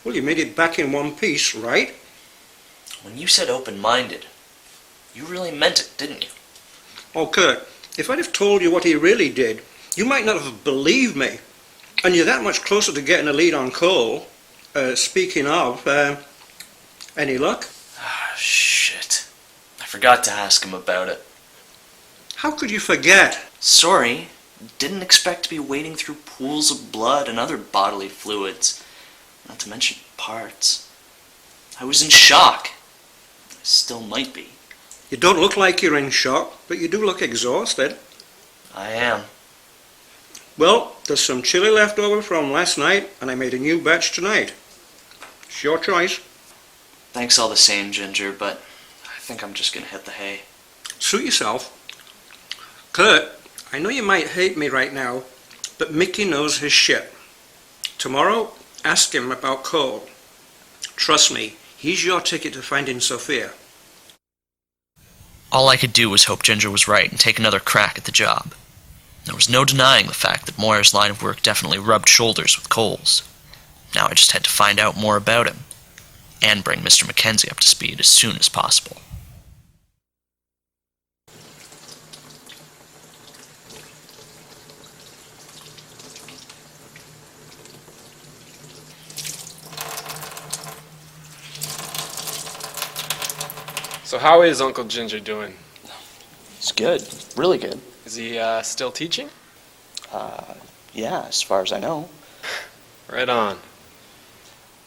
Well, you made it back in one piece, right? When you said open-minded, you really meant it, didn't you? Oh, Kurt, if I'd have told you what he really did, you might not have believed me. And you're that much closer to getting a lead on Cole. Speaking of, any luck? Ah, shit. I forgot to ask him about it. How could you forget? Sorry. Didn't expect to be wading through pools of blood and other bodily fluids. Not to mention parts. I was in shock. I still might be. You don't look like you're in shock, but you do look exhausted. I am. Well, there's some chili left over from last night, and I made a new batch tonight. It's your choice. Thanks all the same, Ginger, but I think I'm just gonna hit the hay. Suit yourself. Kurt, I know you might hate me right now, but Mickey knows his shit. Tomorrow, ask him about Cole. Trust me, he's your ticket to finding Sophia. All I could do was hope Ginger was right and take another crack at the job. There was no denying the fact that Moyer's line of work definitely rubbed shoulders with Cole's. Now I just had to find out more about him, and bring Mr. Mackenzie up to speed as soon as possible. So how is Uncle Ginger doing? It's good. Really good. Is he still teaching? Yeah, as far as I know. Right on.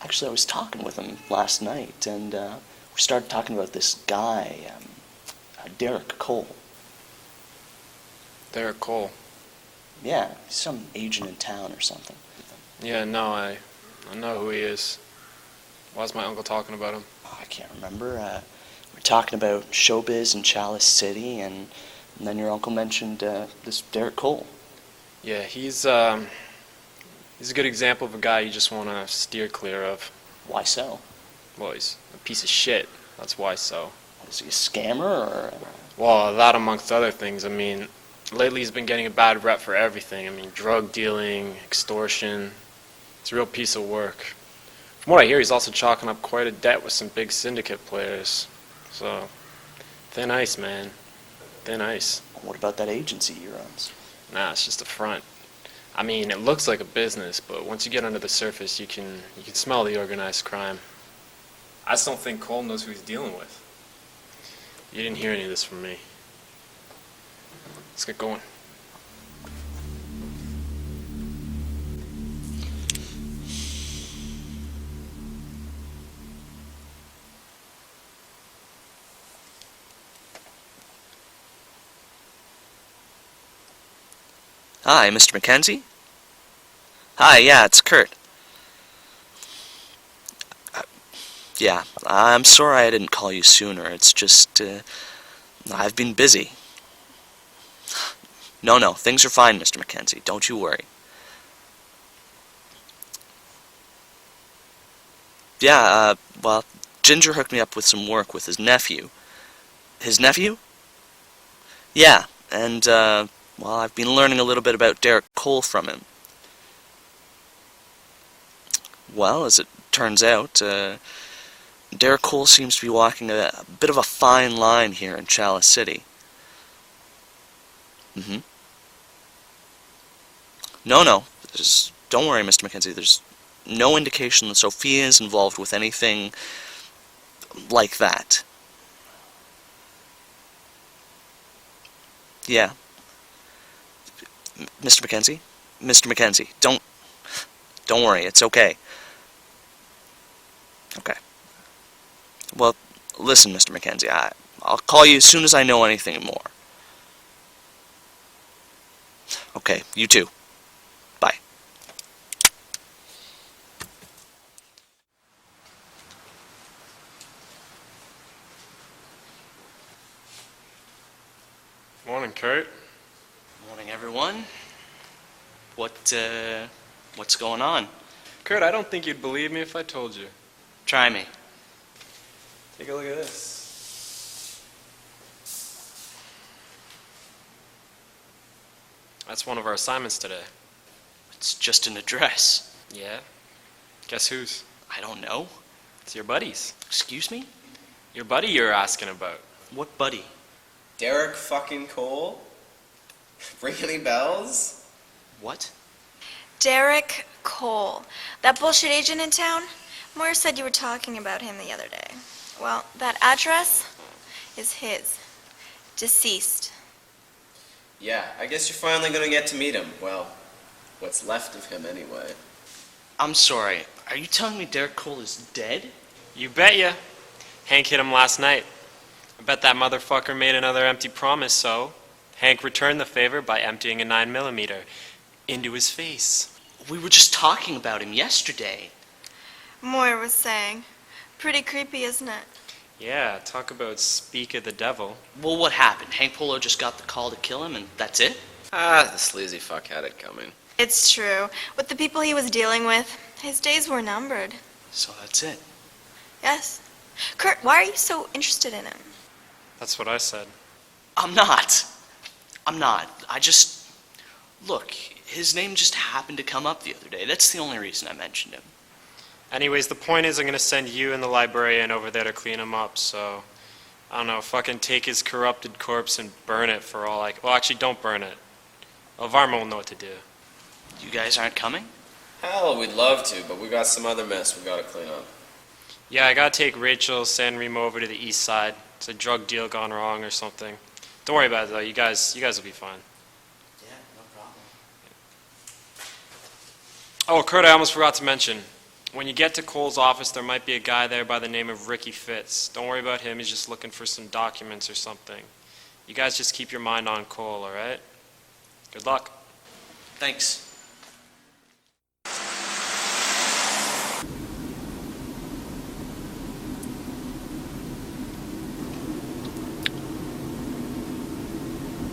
Actually, I was talking with him last night, and we started talking about this guy, Derek Cole. Derek Cole. Yeah, he's some agent in town or something. Yeah, no, I know who he is. Why's my uncle talking about him? Oh, I can't remember. We're talking about showbiz in Chalice City, and then your uncle mentioned this Derek Cole. Yeah, he's a good example of a guy you just want to steer clear of. Why so? Well, he's a piece of shit. That's why so. Is he a scammer, or...? Well, that amongst other things. I mean, lately he's been getting a bad rep for everything. I mean, drug dealing, extortion. It's a real piece of work. From what I hear, he's also chalking up quite a debt with some big syndicate players. So, thin ice, man. Thin ice. What about that agency he runs? Nah, it's just a front. I mean, it looks like a business, but once you get under the surface, you can smell the organized crime. I just don't think Cole knows who he's dealing with. You didn't hear any of this from me. Let's get going. Hi, Mr. Mackenzie? Hi, yeah, it's Kurt. Yeah, I'm sorry I didn't call you sooner. It's just, I've been busy. No, things are fine, Mr. Mackenzie. Don't you worry. Yeah, well, Ginger hooked me up with some work with his nephew. His nephew? Yeah, and, well, I've been learning a little bit about Derek Cole from him. Well, as it turns out, Derek Cole seems to be walking a bit of a fine line here in Chalice City. No, don't worry, Mr. Mackenzie. There's no indication that Sophia is involved with anything like that. Yeah. Mr. Mackenzie, don't worry, it's okay. Okay. Well, listen, Mr. Mackenzie, I'll call you as soon as I know anything more. Okay, you too. Bye. Morning, Kurt. Morning, everyone. What's going on? Kurt, I don't think you'd believe me if I told you. Try me. Take a look at this. That's one of our assignments today. It's just an address. Yeah? Guess whose? I don't know. It's your buddy's. Excuse me? Your buddy you're asking about. What buddy? Derek fucking Cole? Ring any bells? What? Derek Cole. That bullshit agent in town? Moyer said you were talking about him the other day. Well, that address is his. Deceased. Yeah, I guess you're finally gonna get to meet him. Well, what's left of him anyway. I'm sorry. Are you telling me Derek Cole is dead? You betcha. Hank hit him last night. I bet that motherfucker made another empty promise, so Hank returned the favor by emptying a 9mm into his face. We were just talking about him yesterday. Moyer was saying. Pretty creepy, isn't it? Yeah, talk about speak of the devil. Well, what happened? Hank Polo just got the call to kill him and that's it? Ah, the sleazy fuck had it coming. It's true. With the people he was dealing with, his days were numbered. So that's it. Yes. Kurt, why are you so interested in him? That's what I said. I'm not. I just... Look, his name just happened to come up the other day. That's the only reason I mentioned him. Anyways, the point is I'm gonna send you and the librarian over there to clean him up, so... I don't know, fucking take his corrupted corpse and burn it for all I... Well, actually, don't burn it. Well, Varma will know what to do. You guys aren't coming? Hell, we'd love to, but we got some other mess we gotta clean up. Yeah, I gotta take Rachel, San Remo over to the east side. It's a drug deal gone wrong or something. Don't worry about it, though. You guys will be fine. Yeah, no problem. Oh, Kurt, I almost forgot to mention. When you get to Cole's office, there might be a guy there by the name of Ricky Fitz. Don't worry about him. He's just looking for some documents or something. You guys just keep your mind on Cole, all right? Good luck. Thanks.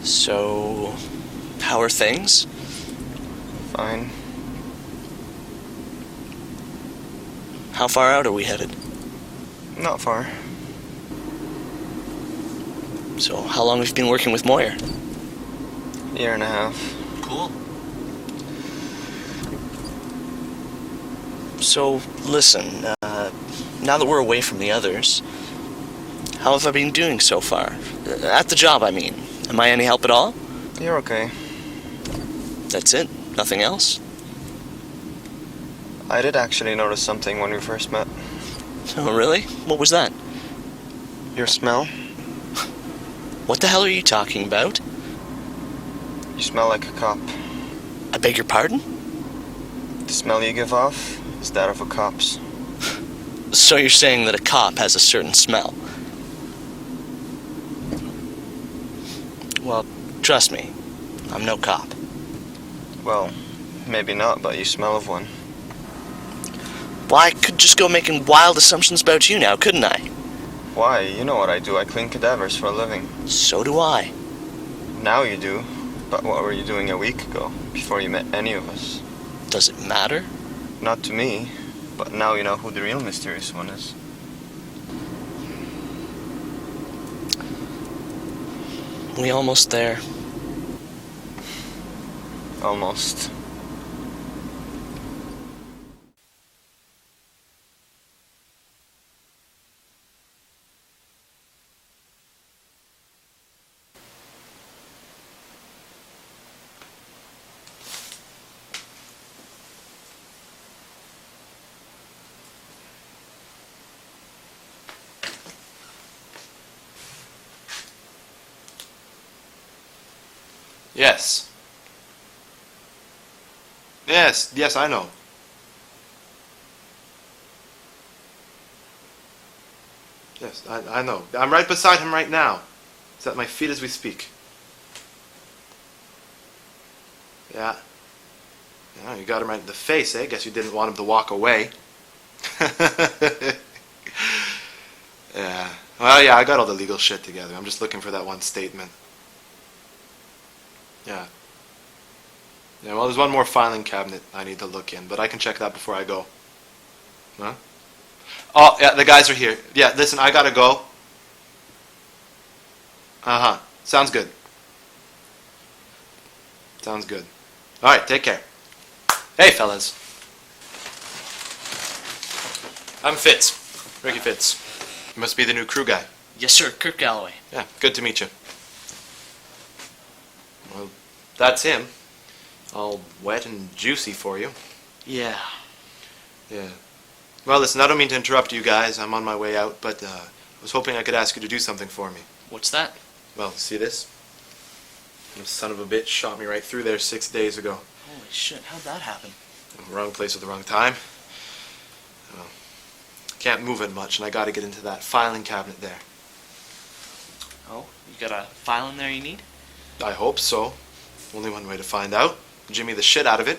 So, how are things? Fine. How far out are we headed? Not far. So, how long have you been working with Moyer? Year and a half. Cool. So, listen, now that we're away from the others, how have I been doing so far? At the job, I mean. Am I any help at all? You're okay. That's it? Nothing else? I did actually notice something when we first met. Oh, really? What was that? Your smell. What the hell are you talking about? You smell like a cop. I beg your pardon? The smell you give off is that of a cop's. So you're saying that a cop has a certain smell? Well, trust me, I'm no cop. Well, maybe not, but you smell of one. Well, I could just go making wild assumptions about you now, couldn't I? Why? You know what I do. I clean cadavers for a living. So do I. Now you do. But what were you doing a week ago, before you met any of us? Does it matter? Not to me, but now you know who the real mysterious one is. We almost there. Almost. Yes. Yes, I know. Yes, I know. I'm right beside him right now. He's at my feet as we speak. Yeah. Yeah, you got him right in the face, eh? Guess you didn't want him to walk away. Yeah. Well, yeah, I got all the legal shit together. I'm just looking for that one statement. Yeah. Yeah, well, there's one more filing cabinet I need to look in, but I can check that before I go. Huh? Oh, yeah, the guys are here. Yeah, listen, I gotta go. Uh-huh. Sounds good. Sounds good. All right, take care. Hey, fellas. I'm Fitz. Ricky Fitz. You must be the new crew guy. Yes, sir, Kurt Galloway. Yeah, good to meet you. Well, that's him. All wet and juicy for you. Yeah. Yeah. Well, listen, I don't mean to interrupt you guys. I'm on my way out, but I was hoping I could ask you to do something for me. What's that? Well, see this? The son of a bitch shot me right through there 6 days ago. Holy shit, how'd that happen? Wrong place at the wrong time. Well, I can't move it much, and I gotta get into that filing cabinet there. Oh, you got a file in there you need? I hope so. Only one way to find out. Jimmy the shit out of it.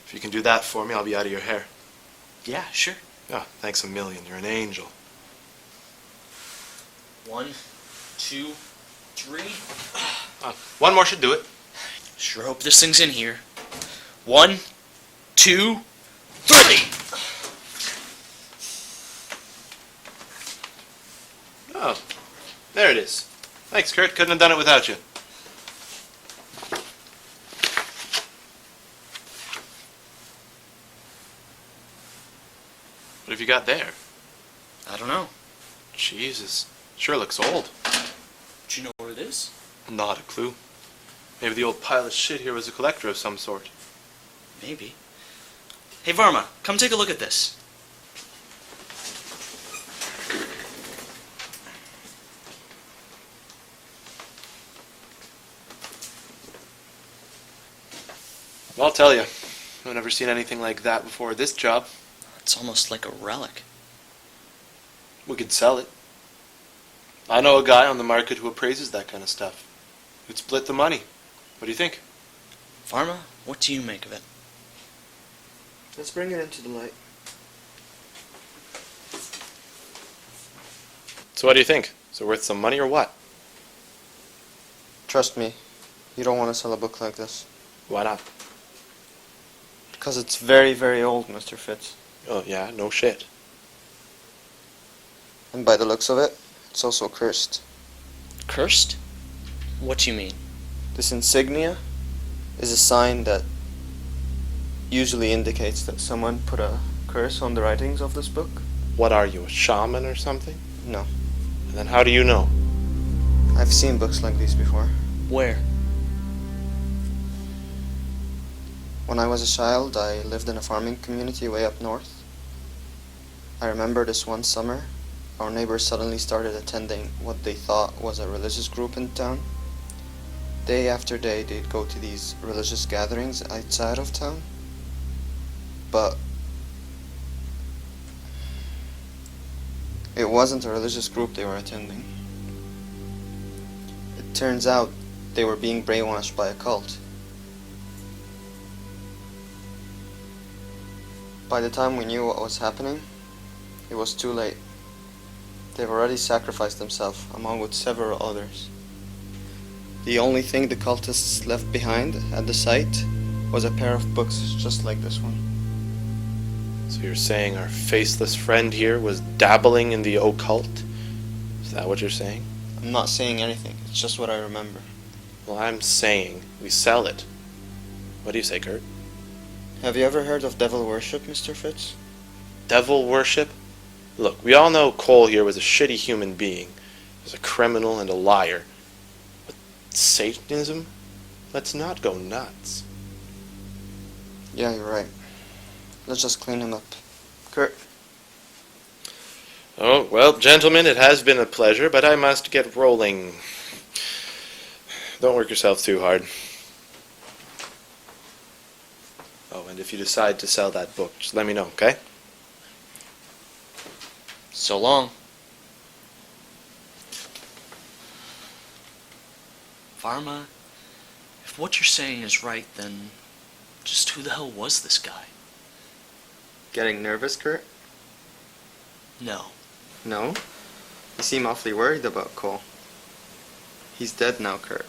If you can do that for me, I'll be out of your hair. Yeah, sure. Oh, thanks a million. You're an angel. 1, 2, 3. One more should do it. Sure hope this thing's in here. 1, 2, 3! Oh, there it is. Thanks, Kurt. Couldn't have done it without you. What have you got there? I don't know. Jesus. Sure looks old. Do you know what it is? Not a clue. Maybe the old pile of shit here was a collector of some sort. Maybe. Hey, Varma, come take a look at this. Well, I'll tell you. I've never seen anything like that before this job. It's almost like a relic. We could sell it. I know a guy on the market who appraises that kind of stuff. Who'd split the money. What do you think? Varma, what do you make of it? Let's bring it into the light. So what do you think? Is it worth some money or what? Trust me, you don't want to sell a book like this. Why not? Because it's very, very old, Mr. Fitz. Oh, yeah, no shit. And by the looks of it, it's also cursed. Cursed? What do you mean? This insignia is a sign that usually indicates that someone put a curse on the writings of this book. What are you, a shaman or something? No. And then how do you know? I've seen books like these before. Where? When I was a child, I lived in a farming community way up north. I remember this one summer, our neighbors suddenly started attending what they thought was a religious group in town. Day after day, they'd go to these religious gatherings outside of town. But it wasn't a religious group they were attending. It turns out they were being brainwashed by a cult. By the time we knew what was happening, it was too late. They've already sacrificed themselves, along with several others. The only thing the cultists left behind at the site was a pair of books just like this one. So you're saying our faceless friend here was dabbling in the occult? Is that what you're saying? I'm not saying anything, it's just what I remember. Well, I'm saying we sell it. What do you say, Kurt? Have you ever heard of devil worship, Mr. Fitz? Devil worship? Look, we all know Cole here was a shitty human being. He was a criminal and a liar. But Satanism? Let's not go nuts. Yeah, you're right. Let's just clean him up. Kurt? Oh, well, gentlemen, it has been a pleasure, but I must get rolling. Don't work yourself too hard. Oh, and if you decide to sell that book, just let me know, okay? So long. Varma, if what you're saying is right, then just who the hell was this guy? Getting nervous, Kurt? No. No? You seem awfully worried about Cole. He's dead now, Kurt.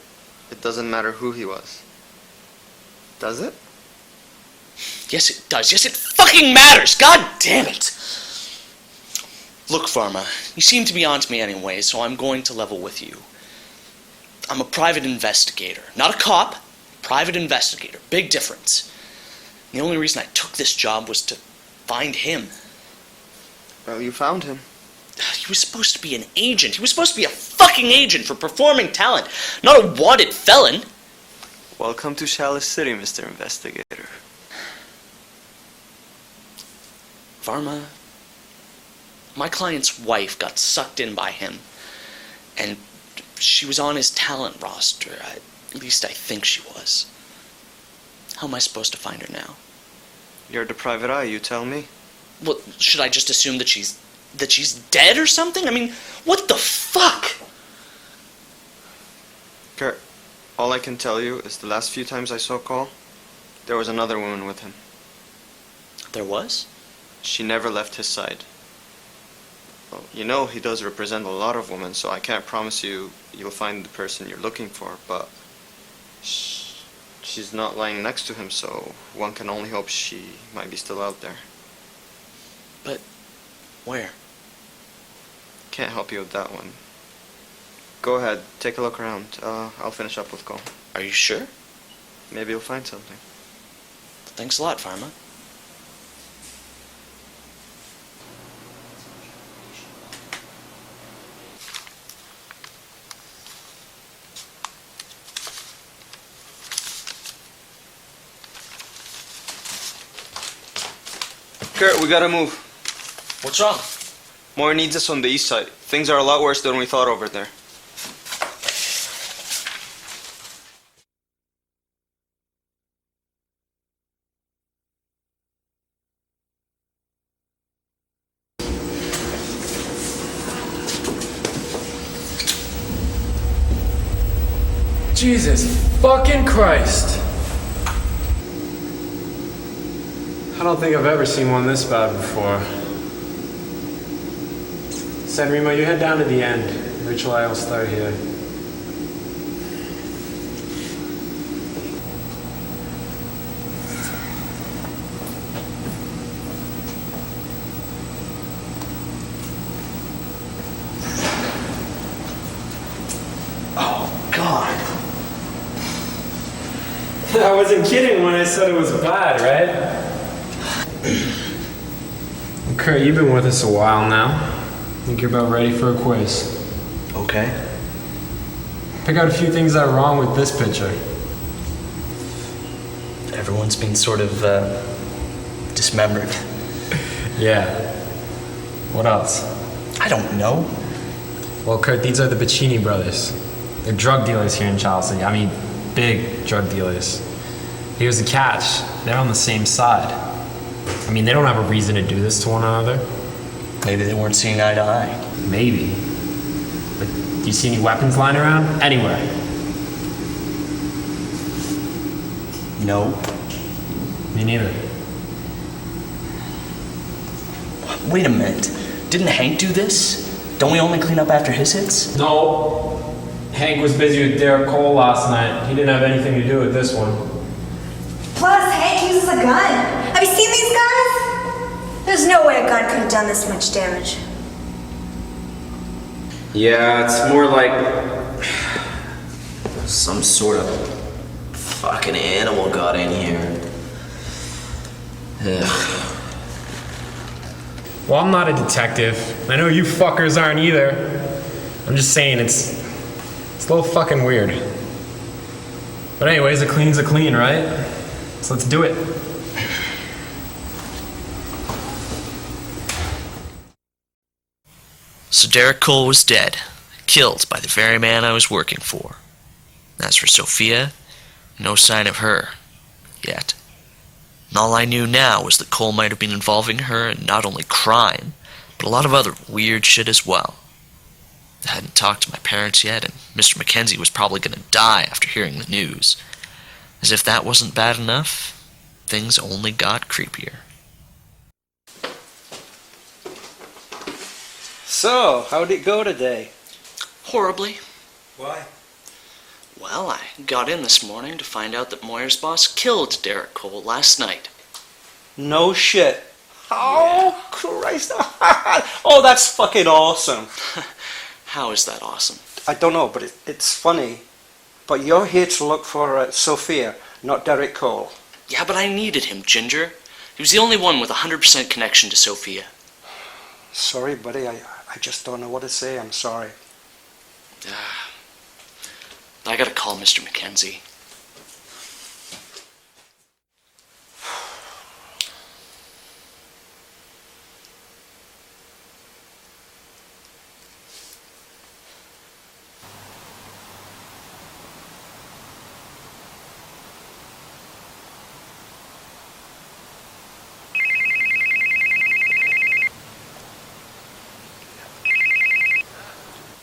It doesn't matter who he was. Does it? Yes, it does. Yes, it fucking matters. God damn it. Look, Varma, you seem to be onto me anyway, so I'm going to level with you. I'm a private investigator. Not a cop. Private investigator. Big difference. The only reason I took this job was to find him. Well, you found him. He was supposed to be an agent. He was supposed to be a fucking agent for performing talent, not a wanted felon. Welcome to Chalice City, Mr. Investigator. Varma, my client's wife got sucked in by him, and she was on his talent roster. At least I think she was. How am I supposed to find her now? You're the private eye, you tell me. Well, should I just assume that she's dead or something? I mean, what the fuck? Kurt, all I can tell you is the last few times I saw Cole, there was another woman with him. There was? She never left his side. Well, you know he does represent a lot of women, so I can't promise you you'll find the person you're looking for, but she's not lying next to him, so one can only hope she might be still out there. But where? Can't help you with that one. Go ahead, take a look around. I'll finish up with Cole. Are you sure? Maybe you'll find something. Thanks a lot, Varma. Kurt, we gotta move. What's wrong? Moore needs us on the east side. Things are a lot worse than we thought over there. Jesus fucking Christ. I don't think I've ever seen one this bad before. San Remo, you head down to the end. Rachel and I will start here. Oh, God. I wasn't kidding when I said it was bad, right? Kurt, you've been with us a while now. I think you're about ready for a quiz. Okay. Pick out a few things that are wrong with this picture. Everyone's been sort of, dismembered. Yeah. What else? I don't know. Well, Kurt, these are the Pacini brothers. They're drug dealers here in Chalice City. I mean, big drug dealers. Here's the catch. They're on the same side. I mean, they don't have a reason to do this to one another. Maybe they weren't seeing eye to eye. Maybe. But do you see any weapons lying around? Anywhere? No. Me neither. Wait a minute. Didn't Hank do this? Don't we only clean up after his hits? No. Hank was busy with Derek Cole last night. He didn't have anything to do with this one. Plus, Hank uses a gun. Have you seen these guns? There's no way a gun could have done this much damage. Yeah, it's more like some sort of fucking animal got in here. Ugh. Well, I'm not a detective. I know you fuckers aren't either. I'm just saying it's a little fucking weird. But anyways, a clean's a clean, right? So let's do it. So Derek Cole was dead, killed by the very man I was working for. As for Sophia, no sign of her, yet. And all I knew now was that Cole might have been involving her in not only crime, but a lot of other weird shit as well. I hadn't talked to my parents yet, and Mr. Mackenzie was probably going to die after hearing the news. As if that wasn't bad enough, things only got creepier. So, how'd it go today? Horribly. Why? Well, I got in this morning to find out that Moyer's boss killed Derek Cole last night. No shit. Oh, Christ. Oh, that's fucking awesome. How is that awesome? I don't know, but it's funny. But you're here to look for Sophia, not Derek Cole. Yeah, but I needed him, Ginger. He was the only one with a 100% connection to Sophia. Sorry, buddy. I just don't know what to say. I'm sorry. I gotta call Mr. Mackenzie.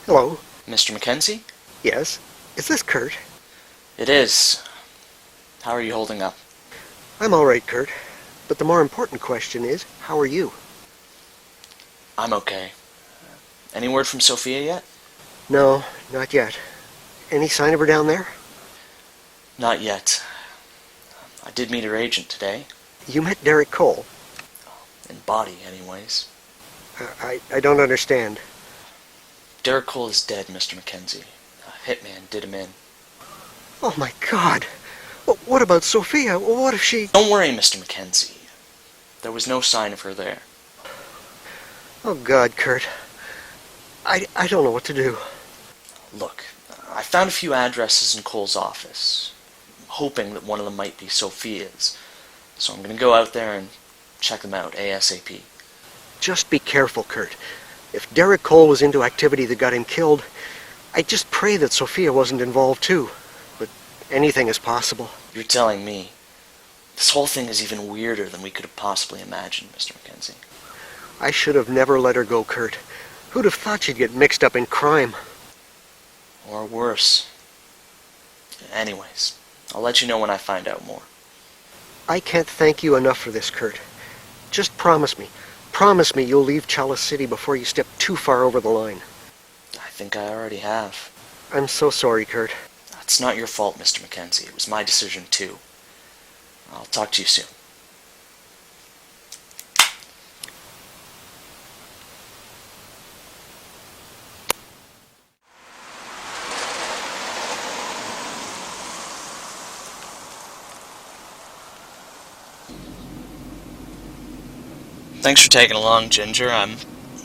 Hello? Mr. Mackenzie? Yes? Is this Kurt? It is. How are you holding up? I'm all right, Kurt. But the more important question is, how are you? I'm okay. Any word from Sophia yet? No, not yet. Any sign of her down there? Not yet. I did meet her agent today. You met Derek Cole? In body, anyways. I don't understand. Derek Cole is dead, Mr. Mackenzie. A hitman did him in. Oh my God! What about Sophia? What if she... Don't worry, Mr. Mackenzie. There was no sign of her there. Oh God, Kurt. I don't know what to do. Look, I found a few addresses in Cole's office, hoping that one of them might be Sophia's. So I'm gonna go out there and check them out ASAP. Just be careful, Kurt. If Derek Cole was into activity that got him killed, I just pray that Sophia wasn't involved too. But anything is possible. You're telling me. This whole thing is even weirder than we could have possibly imagined, Mr. Mackenzie. I should have never let her go, Kurt. Who'd have thought she'd get mixed up in crime? Or worse. Anyways, I'll let you know when I find out more. I can't thank you enough for this, Kurt. Just promise me. Promise me you'll leave Chalice City before you step too far over the line. I think I already have. I'm so sorry, Kurt. It's not your fault, Mr. Mackenzie. It was my decision, too. I'll talk to you soon. Thanks for taking along, Ginger. I'm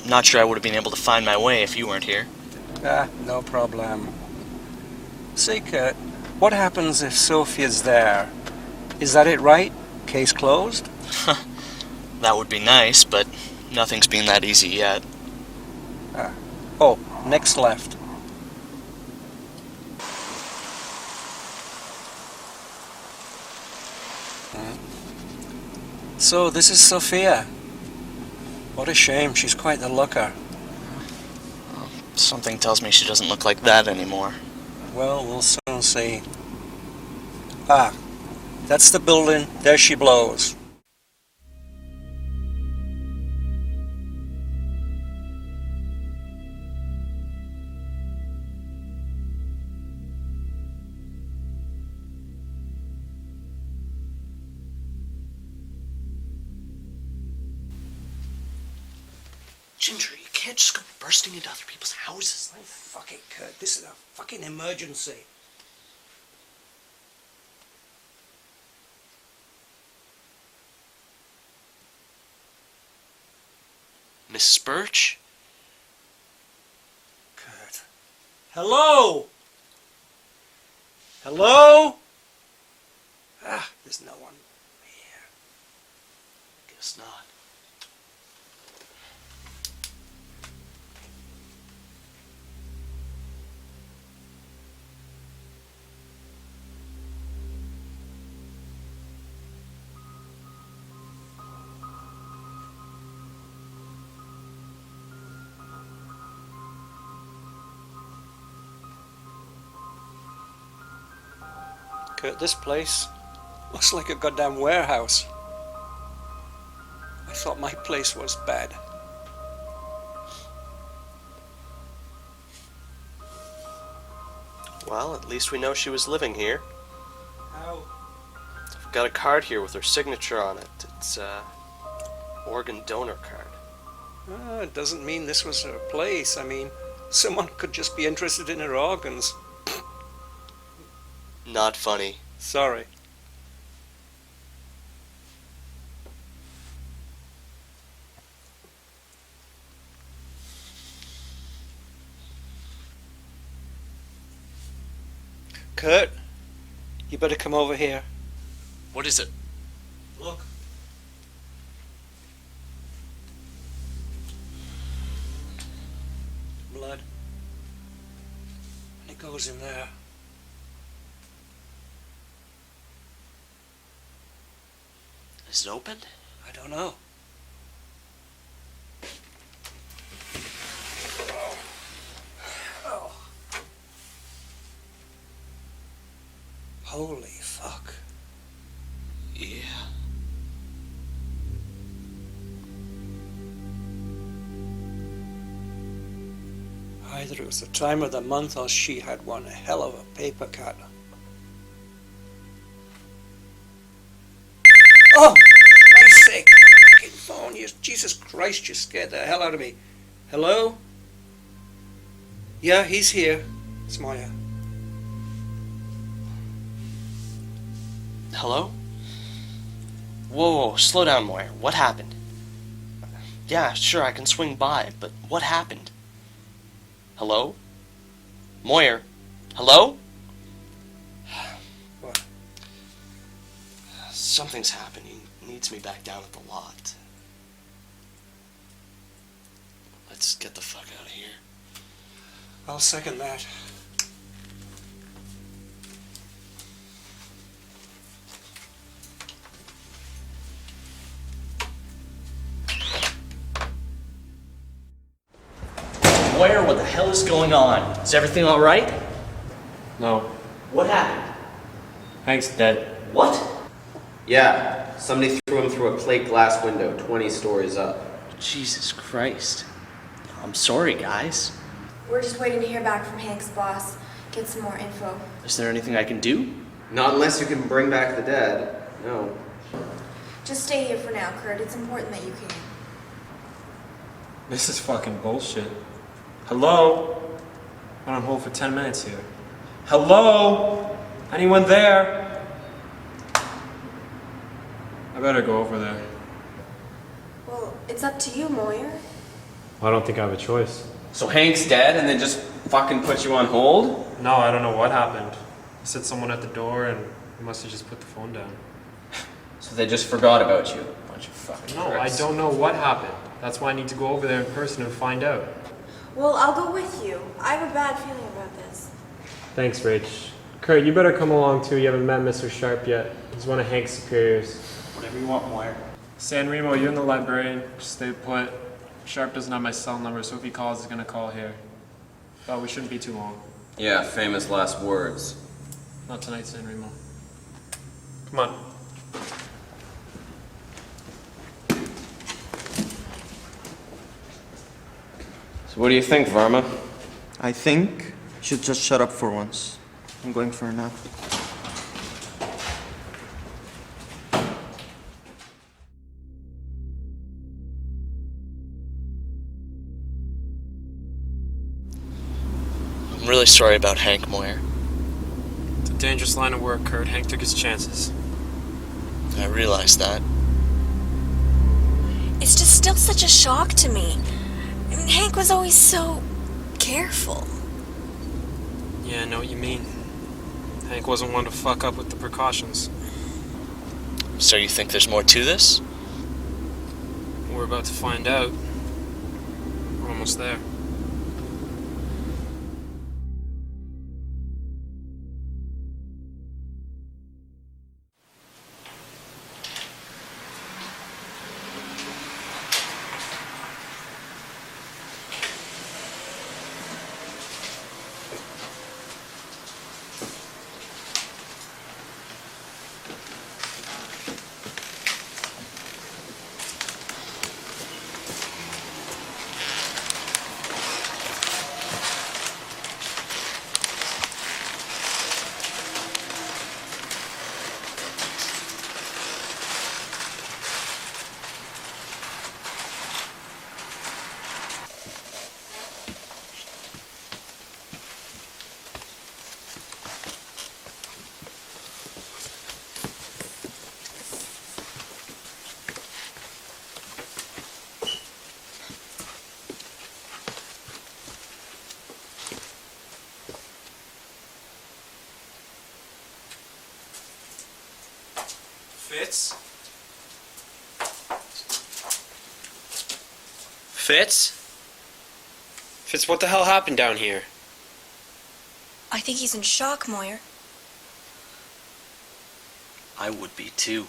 not sure I would have been able to find my way if you weren't here. No problem. Say, Kurt, what happens if Sophia's there? Is that it, right? Case closed? That would be nice, but nothing's been that easy yet. Oh, next left. So, this is Sophia. What a shame, she's quite the looker. Something tells me she doesn't look like that anymore. Well, we'll soon see. That's the building. There she blows. Ginger, you can't just go bursting into other people's houses. Oh, fuck it, Kurt. This is a fucking emergency. Mrs. Birch? Kurt. Hello? Hello? There's no one here. Guess not. Kurt, this place looks like a goddamn warehouse. I thought my place was bad. Well, at least we know she was living here. How? I've got a card here with her signature on it. It's a organ donor card. It doesn't mean this was her place. I mean, someone could just be interested in her organs. Not funny. Sorry. Kurt, you better come over here. What is it? Look. Blood. And it goes in there. Is it open? I don't know. Oh. Holy fuck. Yeah. Either it was the time of the month or she had one hell of a paper cut. Oh, for Christ's sake, fucking phone. Jesus Christ, you scared the hell out of me. Hello? Yeah, he's here. It's Moya. Hello? Whoa, slow down, Moyer. What happened? Yeah, sure, I can swing by, but what happened? Hello? Moyer? Hello? What? Something's happened. He needs me back down at the lot. Let's get the fuck out of here. I'll second that. Moyer, what the hell is going on? Is everything alright? No. What happened? Hank's dead. What? Yeah, somebody threw him through a plate glass window 20 stories up. Jesus Christ. I'm sorry, guys. We're just waiting to hear back from Hank's boss. Get some more info. Is there anything I can do? Not unless you can bring back the dead. No. Just stay here for now, Kurt. It's important that you can. This is fucking bullshit. Hello? I've been on hold for 10 minutes here. Hello? Anyone there? I better go over there. Well, it's up to you, Moyer. I don't think I have a choice. So Hank's dead and they just fucking put you on hold? No, I don't know what happened. He said someone at the door and he must have just put the phone down. So they just forgot about you. Bunch of fucking No, pricks. I don't know what happened. That's why I need to go over there in person and find out. Well, I'll go with you. I have a bad feeling about this. Thanks, Rach. Kurt, you better come along too. You haven't met Mr. Sharp yet. He's one of Hank's superiors. Whatever you want, Moyer. San Remo, you and the librarian, just stay put. Sharp doesn't have my cell number, so if he calls, he's gonna call here. But we shouldn't be too long. Yeah, famous last words. Not tonight, San Remo. Come on. So what do you think, Varma? I think you should just shut up for once. I'm going for a nap. I'm really sorry about Hank, Moyer. It's a dangerous line of work, Kurt. Hank took his chances. I realize that. It's just still such a shock to me. I mean, Hank was always so careful. Yeah, I know what you mean. Hank wasn't one to fuck up with the precautions. So you think there's more to this? We're about to find out. We're almost there. Fitz? Fitz? Fitz, what the hell happened down here? I think he's in shock, Moyer. I would be too.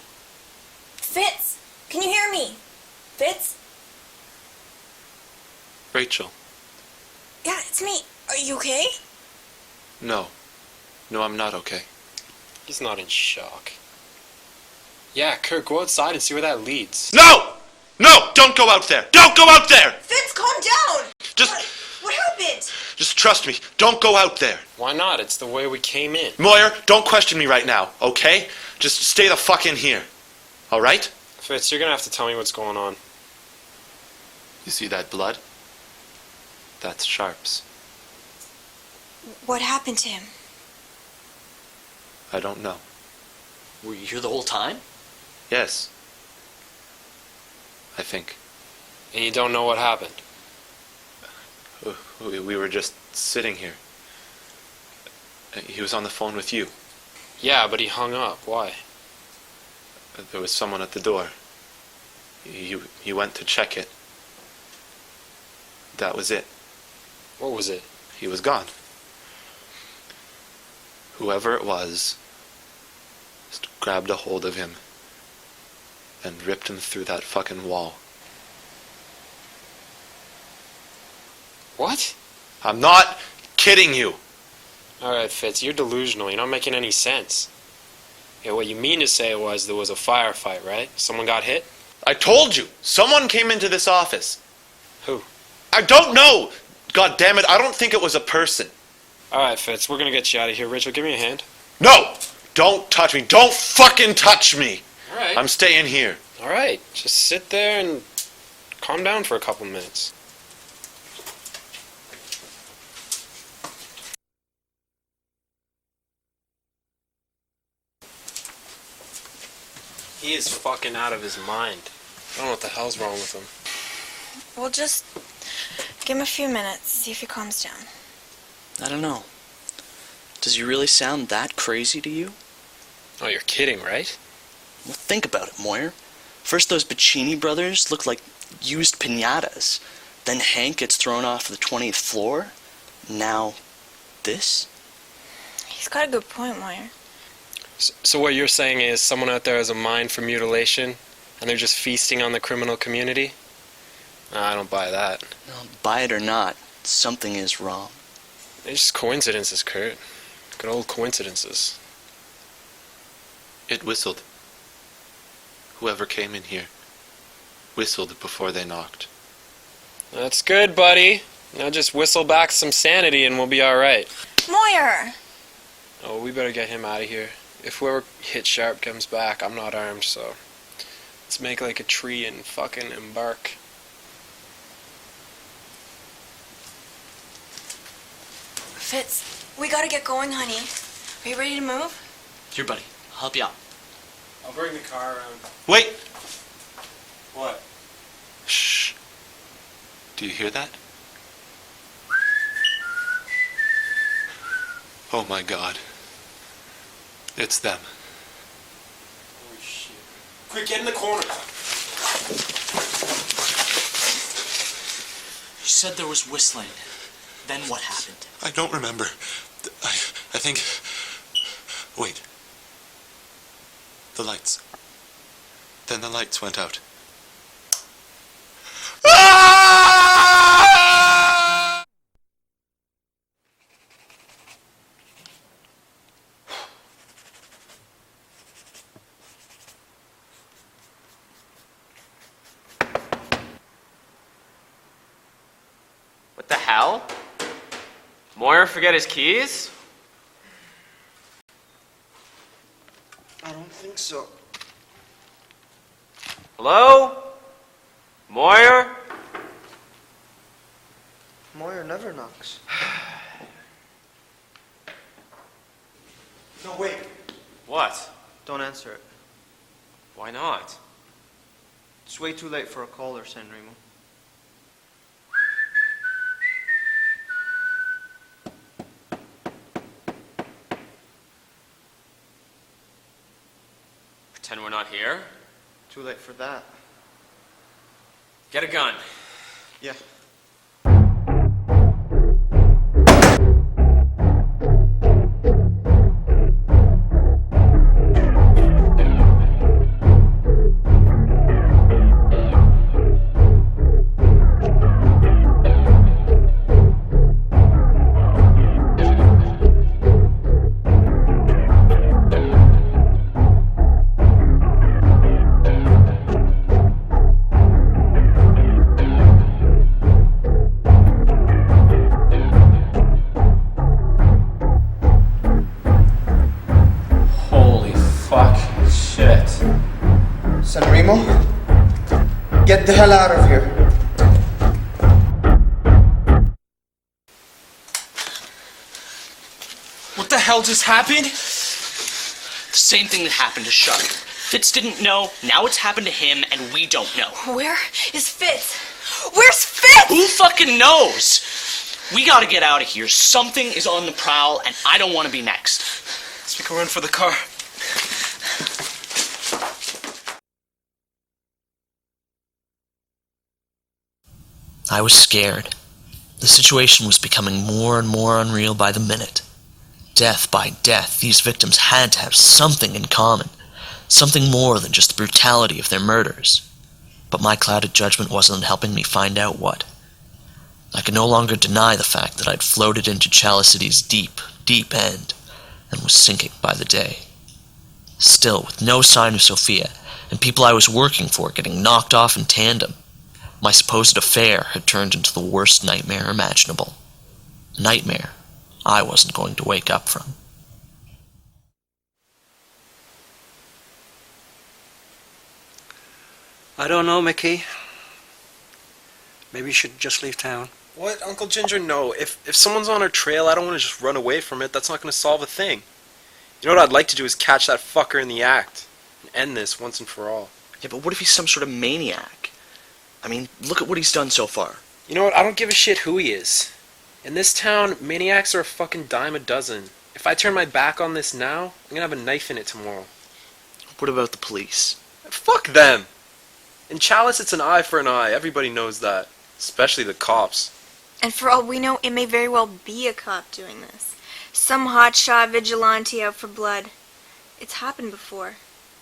Fitz! Can you hear me? Fitz? Rachel. Yeah, it's me. Are you okay? No. No, I'm not okay. He's not in shock. Yeah, Kurt, go outside and see where that leads. No! No! Don't go out there! Don't go out there! Fitz, calm down! Just... What happened? Just trust me. Don't go out there. Why not? It's the way we came in. Moyer, don't question me right now, okay? Just stay the fuck in here. Alright? Fitz, you're gonna have to tell me what's going on. You see that blood? That's Sharp's. What happened to him? I don't know. Were you here the whole time? Yes. I think. And you don't know what happened? We were just sitting here. He was on the phone with you. Yeah, but he hung up. Why? There was someone at the door. He went to check it. That was it. What was it? He was gone. Whoever it was just grabbed a hold of him and ripped him through that fucking wall. What? I'm not kidding you. Alright, Fitz, you're delusional. You're not making any sense. Yeah, what you mean to say was there was a firefight, right? Someone got hit? I told you. Someone came into this office. Who? I don't know. God damn it. I don't think it was a person. Alright, Fitz, we're gonna get you out of here. Rachel, give me a hand. No! Don't touch me. Don't fucking touch me. Alright. I'm staying here. Alright, just sit there and calm down for a couple minutes. He is fucking out of his mind. I don't know what the hell's wrong with him. We'll just give him a few minutes, see if he calms down. I don't know. Does he really sound that crazy to you? Oh, you're kidding, right? Well, think about it, Moyer. First those Bacini brothers look like used piñatas. Then Hank gets thrown off the 20th floor. Now, this? He's got a good point, Moyer. So what you're saying is someone out there has a mind for mutilation, and they're just feasting on the criminal community? I don't buy that. No, buy it or not, something is wrong. They're just coincidences, Kurt. Good old coincidences. It whistled. Whoever came in here whistled before they knocked. That's good, buddy. Now just whistle back some sanity and we'll be alright. Moyer! Oh, we better get him out of here. If whoever hit Sharp comes back, I'm not armed, so let's make like a tree and fucking embark. Fitz, we gotta get going, honey. Are you ready to move? Here, buddy, I'll help you out. I'll bring the car around. Wait! What? Shh. Do you hear that? Oh my God. It's them. Holy shit. Quick, get in the corner. You said there was whistling. Then what happened? I don't remember. I think... Wait. The lights. Then the lights went out. What the hell? Moyer forget his keys? I don't think so. Hello? Moyer? Moyer never knocks. No, wait. What? Don't answer it. Why not? It's way too late for a call or San Remo. Pretend we're not here? Too late for that. Get a gun. Yeah. Holy fuck shit. San Remo, get the hell out of here. What the hell just happened? The same thing that happened to Shark. Fitz didn't know, now it's happened to him, and we don't know. Where is Fitz? Where's Fitz? Who fucking knows? We gotta get out of here. Something is on the prowl, and I don't want to be next. Let's make a run for the car. I was scared. The situation was becoming more and more unreal by the minute. Death by death, these victims had to have something in common. Something more than just the brutality of their murders. But my clouded judgment wasn't helping me find out what. I could no longer deny the fact that I'd floated into Chalice City's deep, deep end, and was sinking by the day. Still, with no sign of Sophia, and people I was working for getting knocked off in tandem, my supposed affair had turned into the worst nightmare imaginable. A nightmare I wasn't going to wake up from. I don't know, Mickey. Maybe you should just leave town. What, Uncle Ginger? No. If someone's on our trail, I don't want to just run away from it. That's not going to solve a thing. You know what I'd like to do is catch that fucker in the act and end this once and for all. Yeah, but what if he's some sort of maniac? I mean, look at what he's done so far. You know what? I don't give a shit who he is. In this town, maniacs are a fucking dime a dozen. If I turn my back on this now, I'm gonna have a knife in it tomorrow. What about the police? Fuck them! In Chalice, it's an eye for an eye. Everybody knows that. Especially the cops. And for all we know, it may very well be a cop doing this. Some hotshot vigilante out for blood. It's happened before.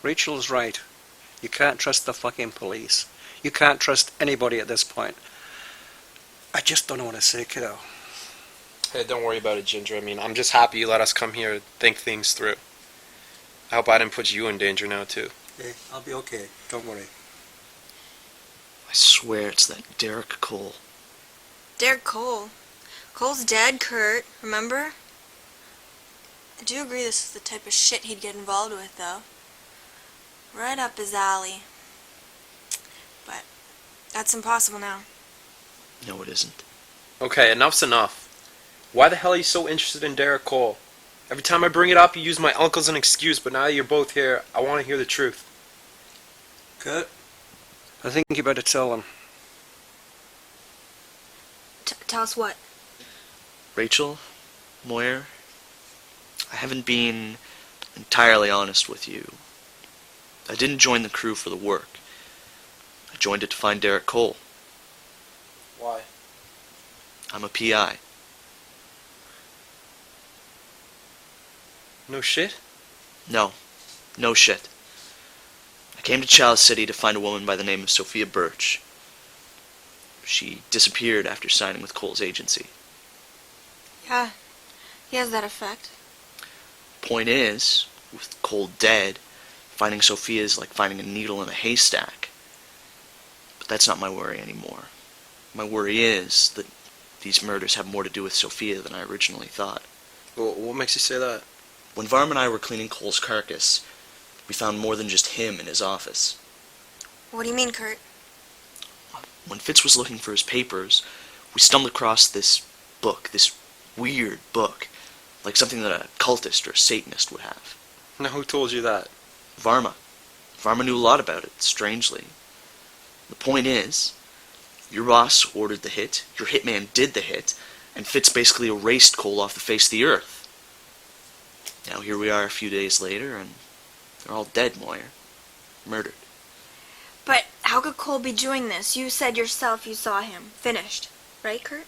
Rachel is right. You can't trust the fucking police. You can't trust anybody at this point. I just don't know what to say, kiddo. Hey, don't worry about it, Ginger. I mean, I'm just happy you let us come here and think things through. I hope I didn't put you in danger now, too. Hey, I'll be okay. Don't worry. I swear it's that Derek Cole. Derek Cole. Cole's dead, Kurt. Remember? I do agree this is the type of shit he'd get involved with, though. Right up his alley. But that's impossible now. No, it isn't. Okay, enough's enough. Why the hell are you so interested in Derek Cole? Every time I bring it up, you use my uncle as an excuse, but now that you're both here, I want to hear the truth. Kurt, I think you better tell them. Tell us what? Rachel, Moyer, I haven't been entirely honest with you. I didn't join the crew for the work. I joined it to find Derek Cole. Why? I'm a PI. No shit? No shit. I came to Chalice City to find a woman by the name of Sophia Birch. She disappeared after signing with Cole's agency. Yeah, he has that effect. Point is, with Cole dead, finding Sophia is like finding a needle in a haystack. But that's not my worry anymore. My worry is that these murders have more to do with Sophia than I originally thought. Well, what makes you say that? When Varm and I were cleaning Cole's carcass, we found more than just him in his office. What do you mean, Kurt? When Fitz was looking for his papers, we stumbled across this book, this weird book, like something that a cultist or a Satanist would have. Now, who told you that? Varma. Varma knew a lot about it, strangely. The point is, your boss ordered the hit, your hitman did the hit, and Fitz basically erased Cole off the face of the earth. Now here we are a few days later, and they're all dead, Moyer. murdered. But how could Cole be doing this? You said yourself you saw him. Finished. Right, Kurt?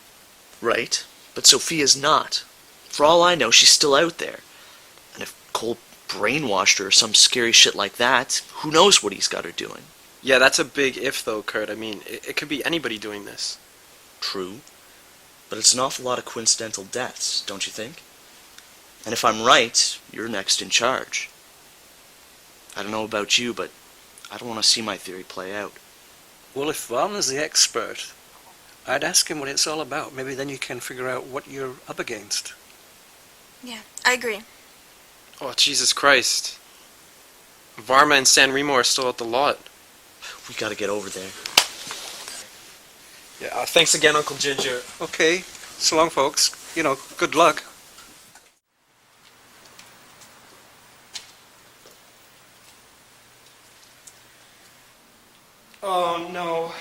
Right, but Sophia's not. For all I know, she's still out there. And if Cole brainwashed her or some scary shit like that, who knows what he's got her doing. Yeah, that's a big if though, Kurt. I mean, it could be anybody doing this. True, but it's an awful lot of coincidental deaths, don't you think? And if I'm right, you're next in charge. I don't know about you, but I don't want to see my theory play out. Well, if Varma's the expert, I'd ask him what it's all about. Maybe then you can figure out what you're up against. Yeah, I agree. Oh, Jesus Christ. Varma and San Remo are still at the lot. We gotta get over there. Yeah, thanks again, Uncle Ginger. Okay, so long, folks. You know, good luck. Oh, no.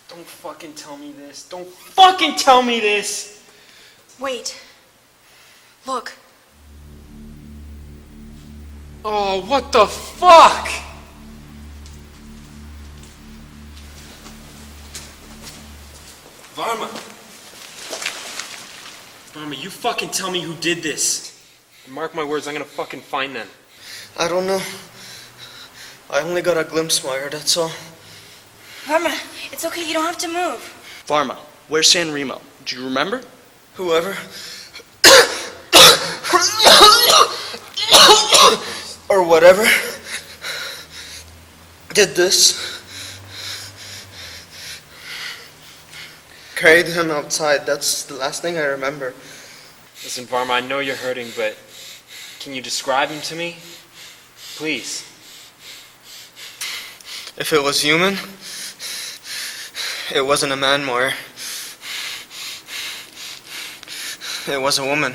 Don't fucking tell me this. Don't fucking tell me this! Wait. Look. Oh, what the fuck? Varma. Varma, you fucking tell me who did this. Mark my words, I'm gonna fucking find them. I don't know. I only got a glimpse, Meyer, that's all. Varma, it's okay. You don't have to move. Varma, where's San Remo? Do you remember? Whoever. or whatever did this. Carried him outside. That's the last thing I remember. Listen, Varma, I know you're hurting, but can you describe him to me? Please. If it was human, it wasn't a man, Moyer. It was a woman.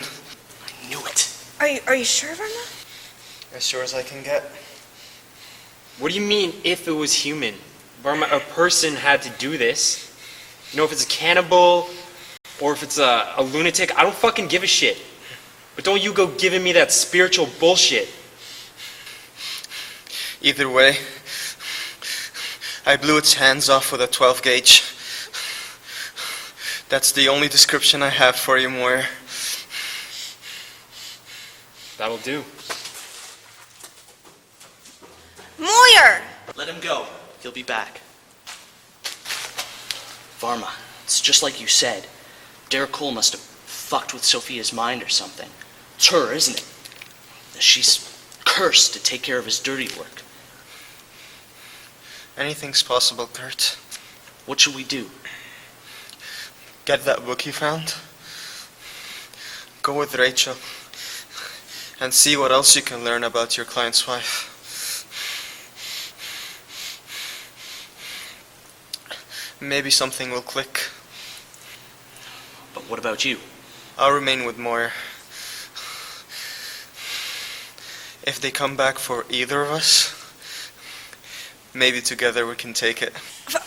I knew it. Are you sure, Varma? As sure as I can get. What do you mean, if it was human? Varma, a person had to do this. You know, if it's a cannibal, or if it's a lunatic, I don't fucking give a shit. But don't you go giving me that spiritual bullshit. Either way, I blew its hands off with a 12 gauge. That's the only description I have for you, Moyer. That'll do. Moyer! Let him go. He'll be back. Varma, it's just like you said. Derek Cole must have fucked with Sophia's mind or something. It's her, isn't it? She's cursed to take care of his dirty work. Anything's possible, Kurt. What should we do? Get that book you found. Go with Rachel. And see what else you can learn about your client's wife. Maybe something will click. But what about you? I'll remain with Moyer. If they come back for either of us, maybe together we can take it.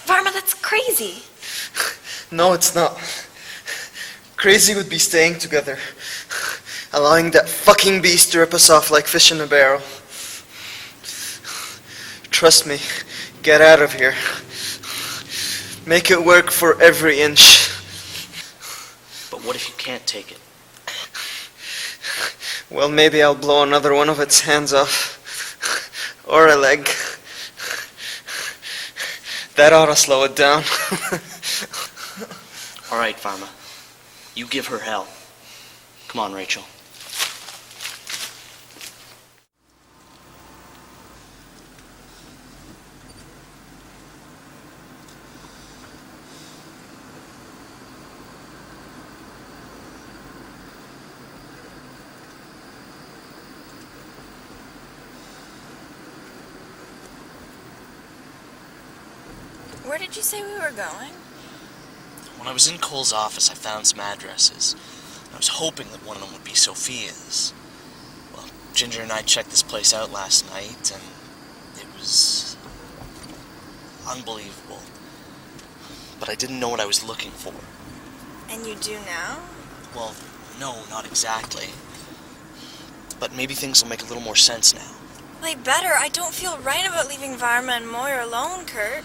Varma, that's crazy. No, it's not. Crazy would be staying together. Allowing that fucking beast to rip us off like fish in a barrel. Trust me, get out of here. Make it work for every inch. But what if you can't take it? Well, maybe I'll blow another one of its hands off. Or a leg. That ought to slow it down. All right, Varma. You give her hell. Come on, Rachel. Where did you say we were going? When I was in Cole's office, I found some addresses. I was hoping that one of them would be Sophia's. Well, Ginger and I checked this place out last night, and it was unbelievable. But I didn't know what I was looking for. And you do now? Well, no, not exactly. But maybe things will make a little more sense now. They better. I don't feel right about leaving Varma and Moyer alone, Kurt.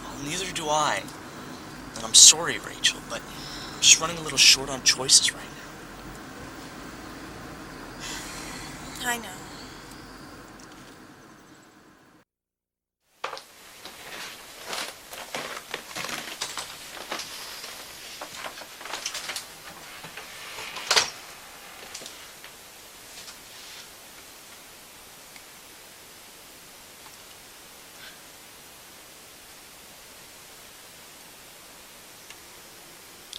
Well, neither do I. And I'm sorry, Rachel, but I'm just running a little short on choices right now. I know.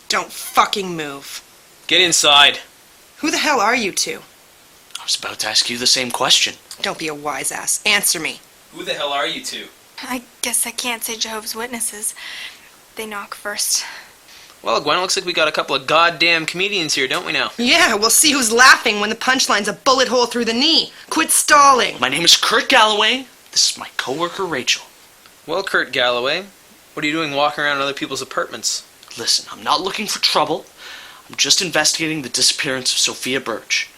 Don't fucking move. Get inside. Who the hell are you two? I was about to ask you the same question. Don't be a wise ass. Answer me. Who the hell are you two? I guess I can't say Jehovah's Witnesses. They knock first. Well, Gwen, it looks like we got a couple of goddamn comedians here, don't we now? Yeah, we'll see who's laughing when the punchline's a bullet hole through the knee. Quit stalling. My name is Kurt Galloway. This is my coworker, Rachel. Well, Kurt Galloway, what are you doing walking around in other people's apartments? Listen, I'm not looking for trouble. I'm just investigating the disappearance of Sophia Birch.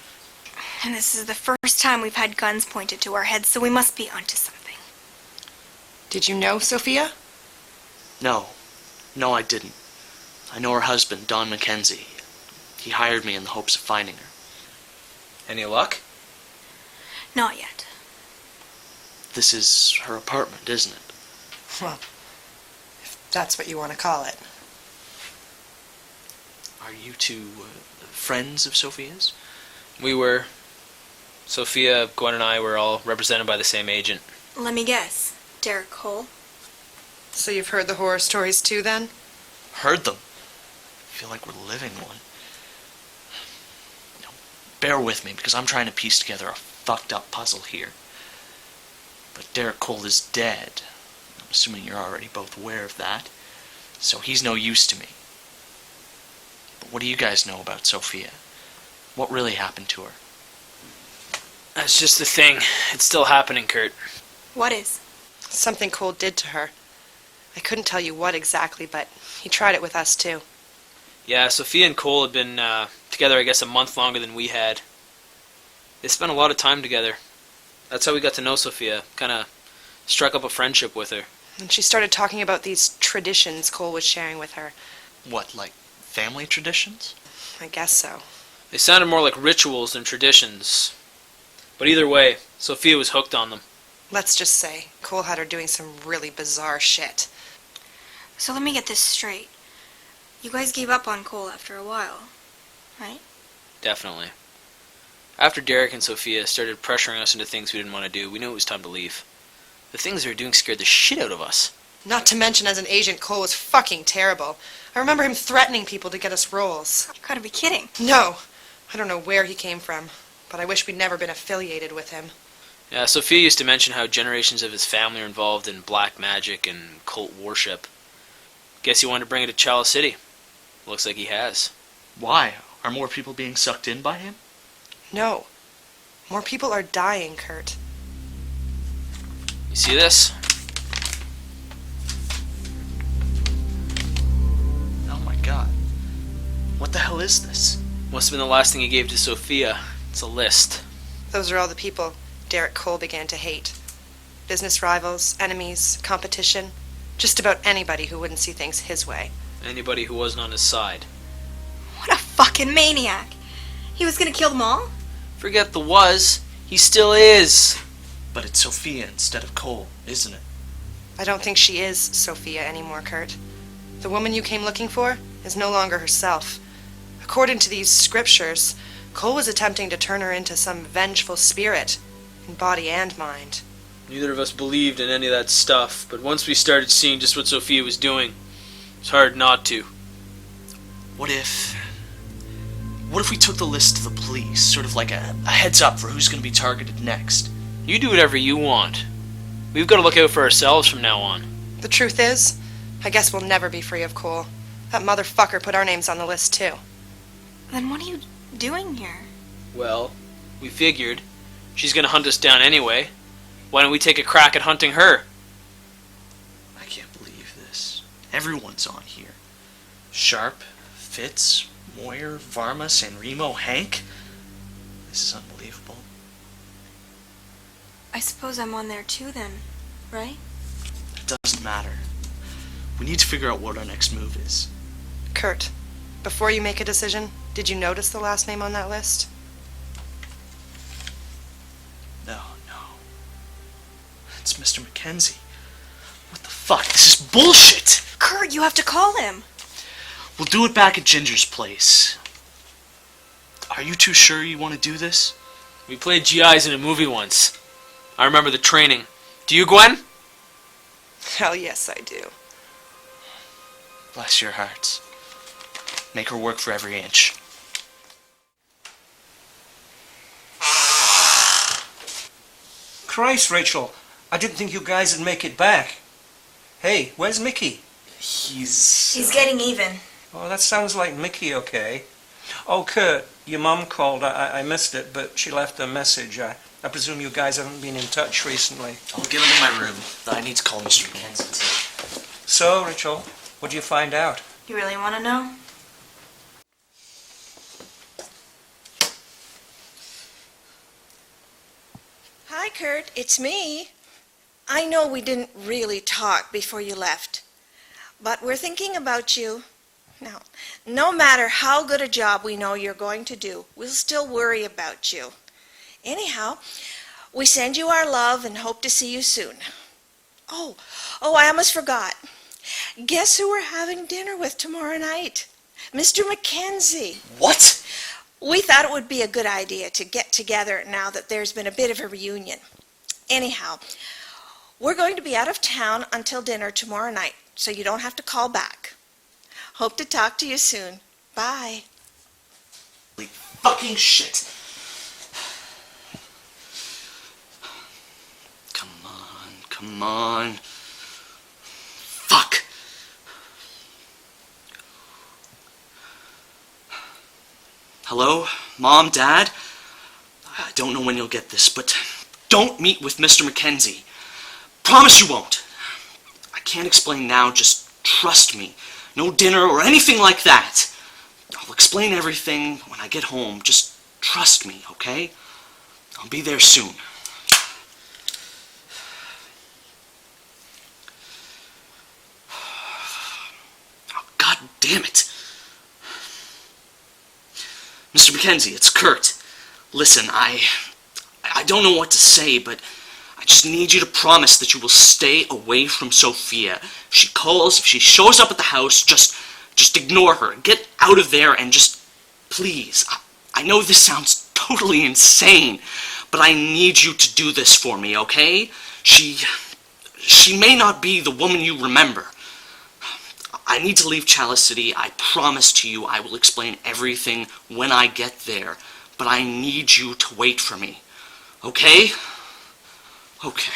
And this is the first time we've had guns pointed to our heads, so we must be onto something. Did you know Sophia? No, I didn't. I know her husband, Don Mackenzie. He hired me in the hopes of finding her. Any luck? Not yet. This is her apartment, isn't it? Well, if that's what you want to call it. Are you two friends of Sophia's? We were. Sophia, Gwen, and I were all represented by the same agent. Let me guess. Derek Cole? So you've heard the horror stories too, then? Heard them. I feel like we're living one. Now, bear with me, because I'm trying to piece together a fucked up puzzle here. But Derek Cole is dead. I'm assuming you're already both aware of that. So he's no use to me. But what do you guys know about Sophia? What really happened to her? That's just the thing. It's still happening, Kurt. What is? Something Cole did to her. I couldn't tell you what exactly, but he tried it with us too. Yeah, Sophia and Cole had been together, I guess, a month longer than we had. They spent a lot of time together. That's how we got to know Sophia. Kind of struck up a friendship with her. And she started talking about these traditions Cole was sharing with her. What, like family traditions? I guess so. They sounded more like rituals than traditions. But either way, Sophia was hooked on them. Let's just say, Cole had her doing some really bizarre shit. So let me get this straight. You guys gave up on Cole after a while, right? Definitely. After Derek and Sophia started pressuring us into things we didn't want to do, we knew it was time to leave. The things they were doing scared the shit out of us. Not to mention, as an agent, Cole was fucking terrible. I remember him threatening people to get us roles. You gotta be kidding. No. I don't know where he came from, but I wish we'd never been affiliated with him. Yeah, Sophia used to mention how generations of his family are involved in black magic and cult worship. Guess he wanted to bring it to Chalice City. Looks like he has. Why? Are more people being sucked in by him? No. More people are dying, Kurt. You see this? Oh my god. What the hell is this? Must have been the last thing he gave to Sophia. It's a list. Those are all the people Derek Cole began to hate. Business rivals, enemies, competition. Just about anybody who wouldn't see things his way. Anybody who wasn't on his side. What a fucking maniac. He was gonna kill them all? Forget the was. He still is. But it's Sophia instead of Cole, isn't it? I don't think she is Sophia anymore, Kurt. The woman you came looking for is no longer herself. According to these scriptures, Cole was attempting to turn her into some vengeful spirit, in body and mind. Neither of us believed in any of that stuff, but once we started seeing just what Sophia was doing, it was hard not to. What if we took the list to the police, sort of like a heads up for who's going to be targeted next? You do whatever you want. We've got to look out for ourselves from now on. The truth is, I guess we'll never be free of Cole. That motherfucker put our names on the list too. Then what are you doing here? Well, we figured she's going to hunt us down anyway. Why don't we take a crack at hunting her? I can't believe this. Everyone's on here. Sharp, Fitz, Moyer, Varma, Sanremo, Hank. This is unbelievable. I suppose I'm on there too then, right? It doesn't matter. We need to figure out what our next move is. Kurt, before you make a decision, did you notice the last name on that list? No. It's Mr. Mackenzie. What the fuck? This is bullshit! Kurt, you have to call him. We'll do it back at Ginger's place. Are you too sure you want to do this? We played GIs in a movie once. I remember the training. Do you, Gwen? Hell yes, I do. Bless your hearts. Make her work for every inch. Christ, Rachel, I didn't think you guys would make it back. Hey, where's Mickey? He's getting even. Oh, that sounds like Mickey, okay. Oh, Kurt, your mom called. I missed it, but she left a message. I presume you guys haven't been in touch recently. I'll get him in my room. I need to call Mr. Mackenzie too. So, Rachel, what did you find out? You really want to know? Hi, Kurt. It's me. I know we didn't really talk before you left, but we're thinking about you. Now, no matter how good a job we know you're going to do, we'll still worry about you. Anyhow, we send you our love and hope to see you soon. Oh, I almost forgot. Guess who we're having dinner with tomorrow night? Mr. Mackenzie. What? We thought it would be a good idea to get together now that there's been a bit of a reunion. Anyhow, we're going to be out of town until dinner tomorrow night, so you don't have to call back. Hope to talk to you soon. Bye. Holy fucking shit. Come on. Fuck. Hello? Mom, Dad? I don't know when you'll get this, but don't meet with Mr. Mackenzie. Promise you won't. I can't explain now, just trust me. No dinner or anything like that. I'll explain everything when I get home. Just trust me, okay? I'll be there soon. Oh, God damn it. Mr. Mackenzie, it's Kurt. Listen, I don't know what to say, but I just need you to promise that you will stay away from Sophia. If she calls, if she shows up at the house, just ignore her. Get out of there and just, please. I know this sounds totally insane, but I need you to do this for me, okay? She may not be the woman you remember. I need to leave Chalice City. I promise to you I will explain everything when I get there, but I need you to wait for me, okay? Okay.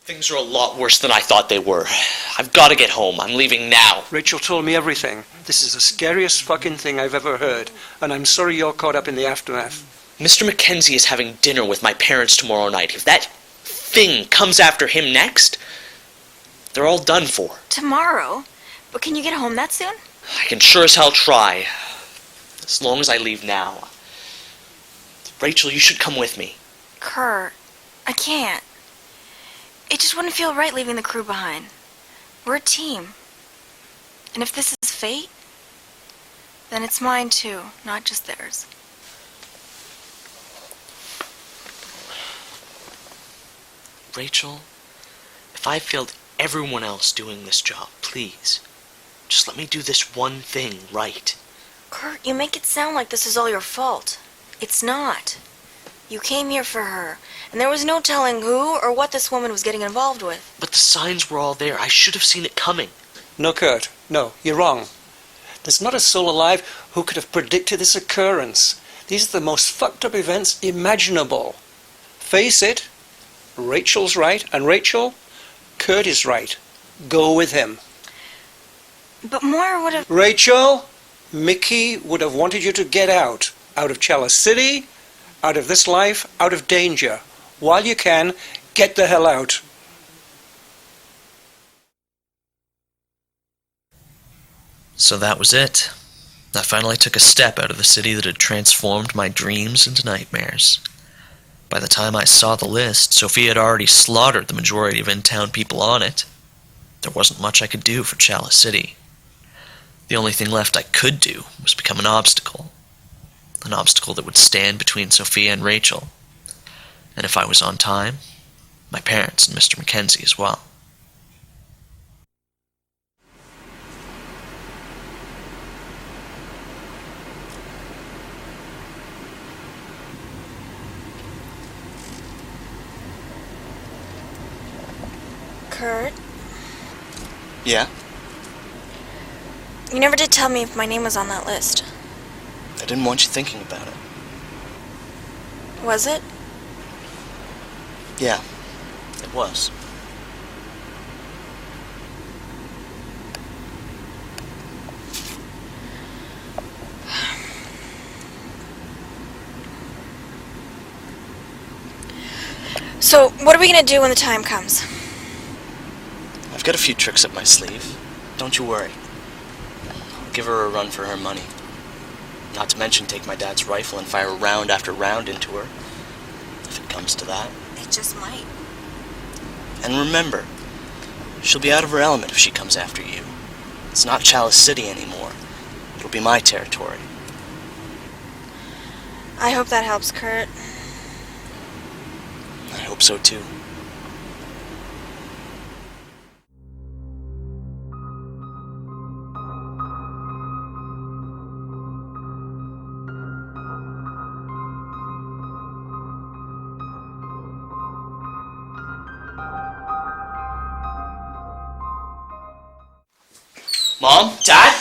Things are a lot worse than I thought they were. I've got to get home. I'm leaving now. Rachel told me everything. This is the scariest fucking thing I've ever heard, and I'm sorry you're caught up in the aftermath. Mr. Mackenzie is having dinner with my parents tomorrow night. If that thing comes after him next, they're all done for. Tomorrow? But can you get home that soon? I can sure as hell try. As long as I leave now. Rachel, you should come with me. Kurt, I can't. It just wouldn't feel right leaving the crew behind. We're a team. And if this is fate, then it's mine too, not just theirs. Rachel, if I failed everyone else doing this job, please, just let me do this one thing right. Kurt, you make it sound like this is all your fault. It's not. You came here for her, and there was no telling who or what this woman was getting involved with. But the signs were all there. I should have seen it coming. No, Kurt, no, you're wrong. There's not a soul alive who could have predicted this occurrence. These are the most fucked up events imaginable. Face it, Rachel's right, and Rachel, Kurt is right. Go with him. But Moira would have... Rachel, Mickey would have wanted you to get out of Chalice City, out of this life, out of danger. While you can, get the hell out. So that was it. I finally took a step out of the city that had transformed my dreams into nightmares. By the time I saw the list, Sophia had already slaughtered the majority of in-town people on it. There wasn't much I could do for Chalice City. The only thing left I could do was become an obstacle that would stand between Sophia and Rachel. And if I was on time, my parents and Mr. Mackenzie as well. Kurt, Yeah? you never did tell me if my name was on that list. I didn't want you thinking about it. Was it? Yeah, it was. So, what are we gonna do when the time comes? I've got a few tricks up my sleeve. Don't you worry. I'll give her a run for her money. Not to mention take my dad's rifle and fire round after round into her. If it comes to that. It just might. And remember, she'll be out of her element if she comes after you. It's not Chalice City anymore. It'll be my territory. I hope that helps, Kurt. I hope so too. Mom? Dad?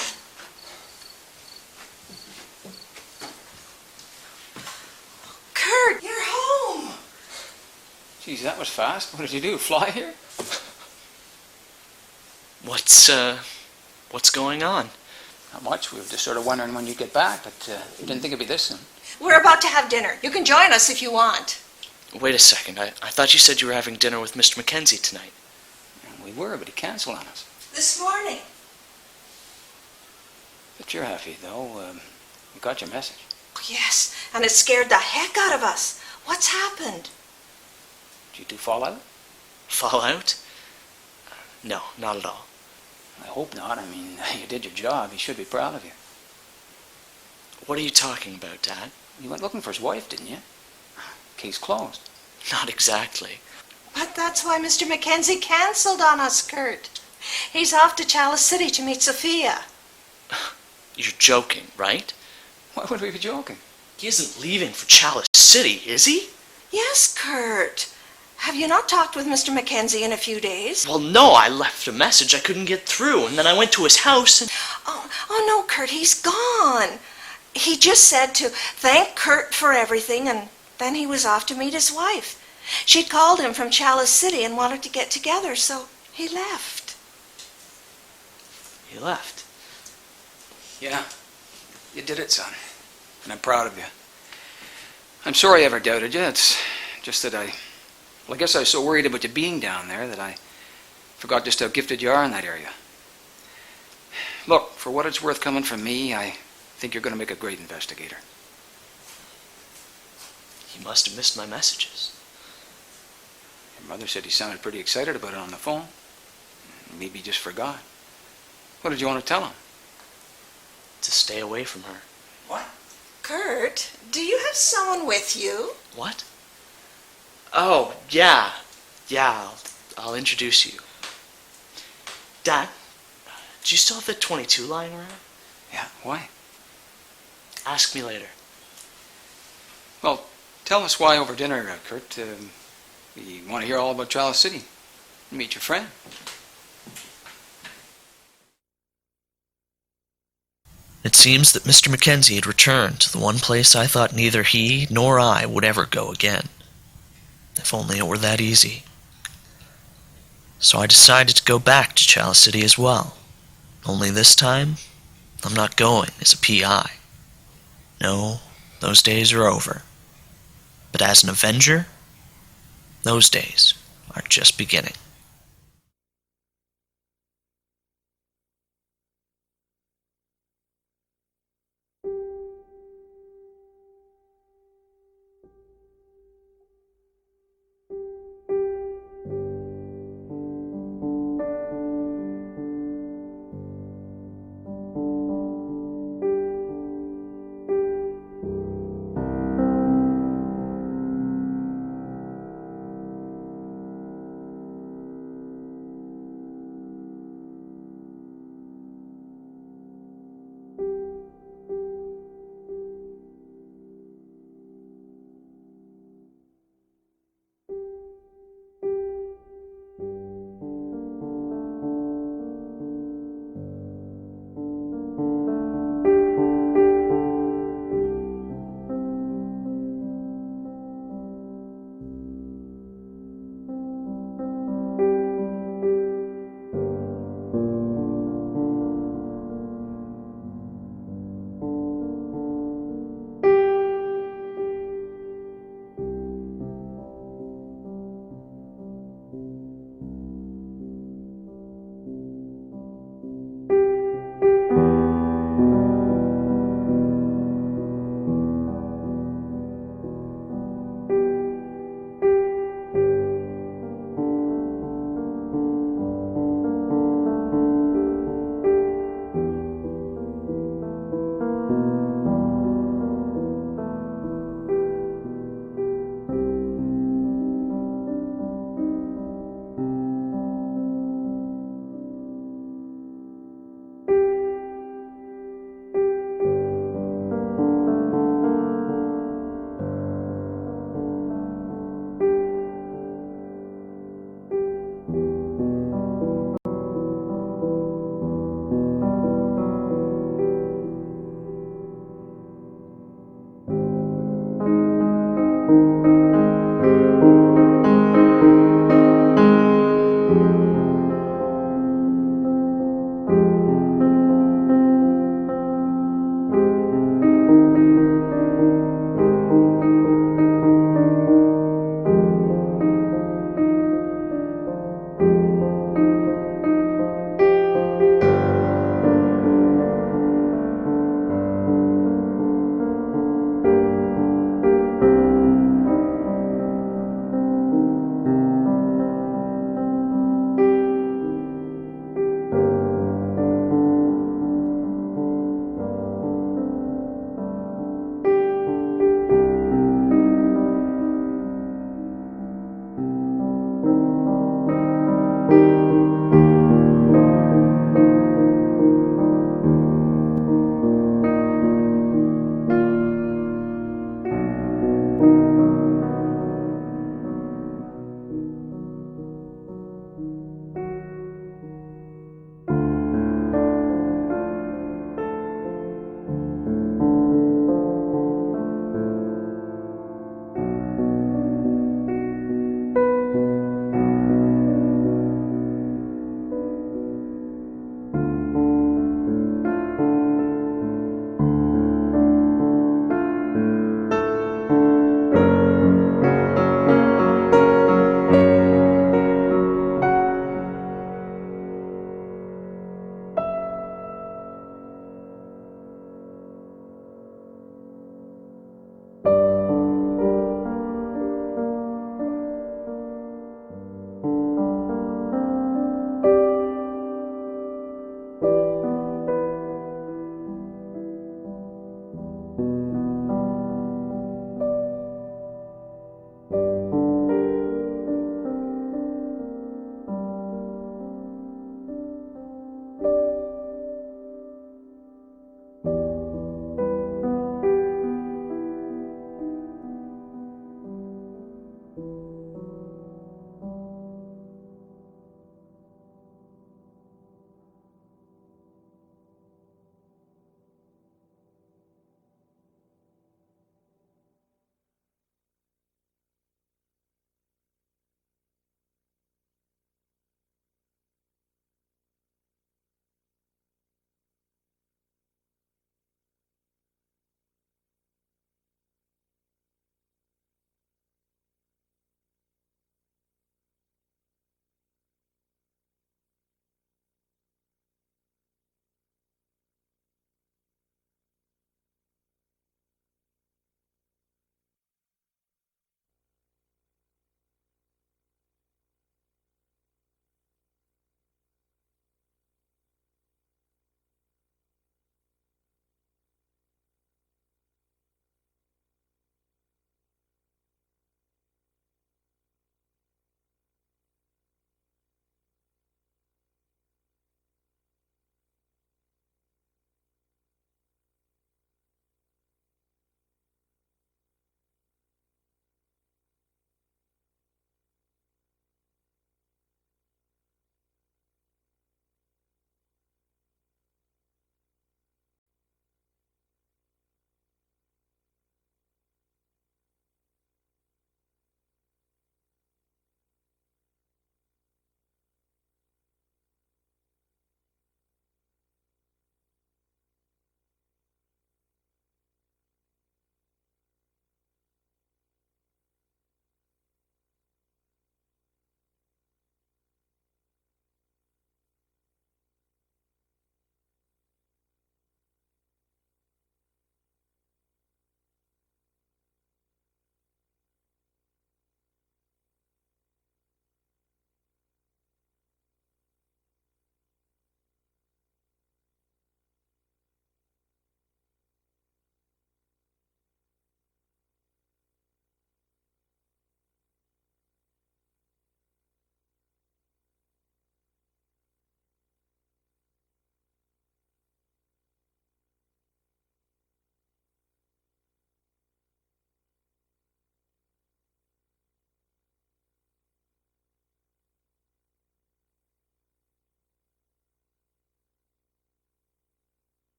Kurt, you're home! Geez, that was fast. What did you do, fly here? What's going on? Not much. We were just sort of wondering when you'd get back, but we didn't think it'd be this soon. We're about to have dinner. You can join us if you want. Wait a second, I thought you said you were having dinner with Mr. Mackenzie tonight. We were, but he canceled on us. This morning. But you're happy, though. We got your message. Yes, and it scared the heck out of us. What's happened? Did you two fall out? Fall out? No, not at all. I hope not. I mean, you did your job. He should be proud of you. What are you talking about, Dad? You went looking for his wife, didn't you? Case closed. Not exactly. But that's why Mr. Mackenzie canceled on us, Kurt. He's off to Chalice City to meet Sophia. You're joking, right? Why would we be joking? He isn't leaving for Chalice City, is he? Yes, Kurt. Have you not talked with Mr. Mackenzie in a few days? Well, no, I left a message. I couldn't get through, and then I went to his house and... Oh no, Kurt, he's gone. He just said to thank Kurt for everything, and then he was off to meet his wife. She'd called him from Chalice City and wanted to get together, so he left. He left? Yeah, you did it, son. And I'm proud of you. I'm sorry I ever doubted you. It's just that well, I guess I was so worried about you being down there that I forgot just how gifted you are in that area. Look, for what it's worth coming from me, I think you're going to make a great investigator. He must have missed my messages. Your mother said he sounded pretty excited about it on the phone. Maybe he just forgot. What did you want to tell him? To stay away from her. What? Kurt, do you have someone with you? What? Oh, yeah. Yeah, I'll introduce you. Dad, do you still have the 22 lying around? Yeah, why? Ask me later. Well, tell us why over dinner, Kurt. We want to hear all about Chalice City. Meet your friend. It seems that Mr. Mackenzie had returned to the one place I thought neither he nor I would ever go again. If only it were that easy. So I decided to go back to Chalice City as well. Only this time, I'm not going as a PI. No, those days are over. But as an Avenger, those days are just beginning.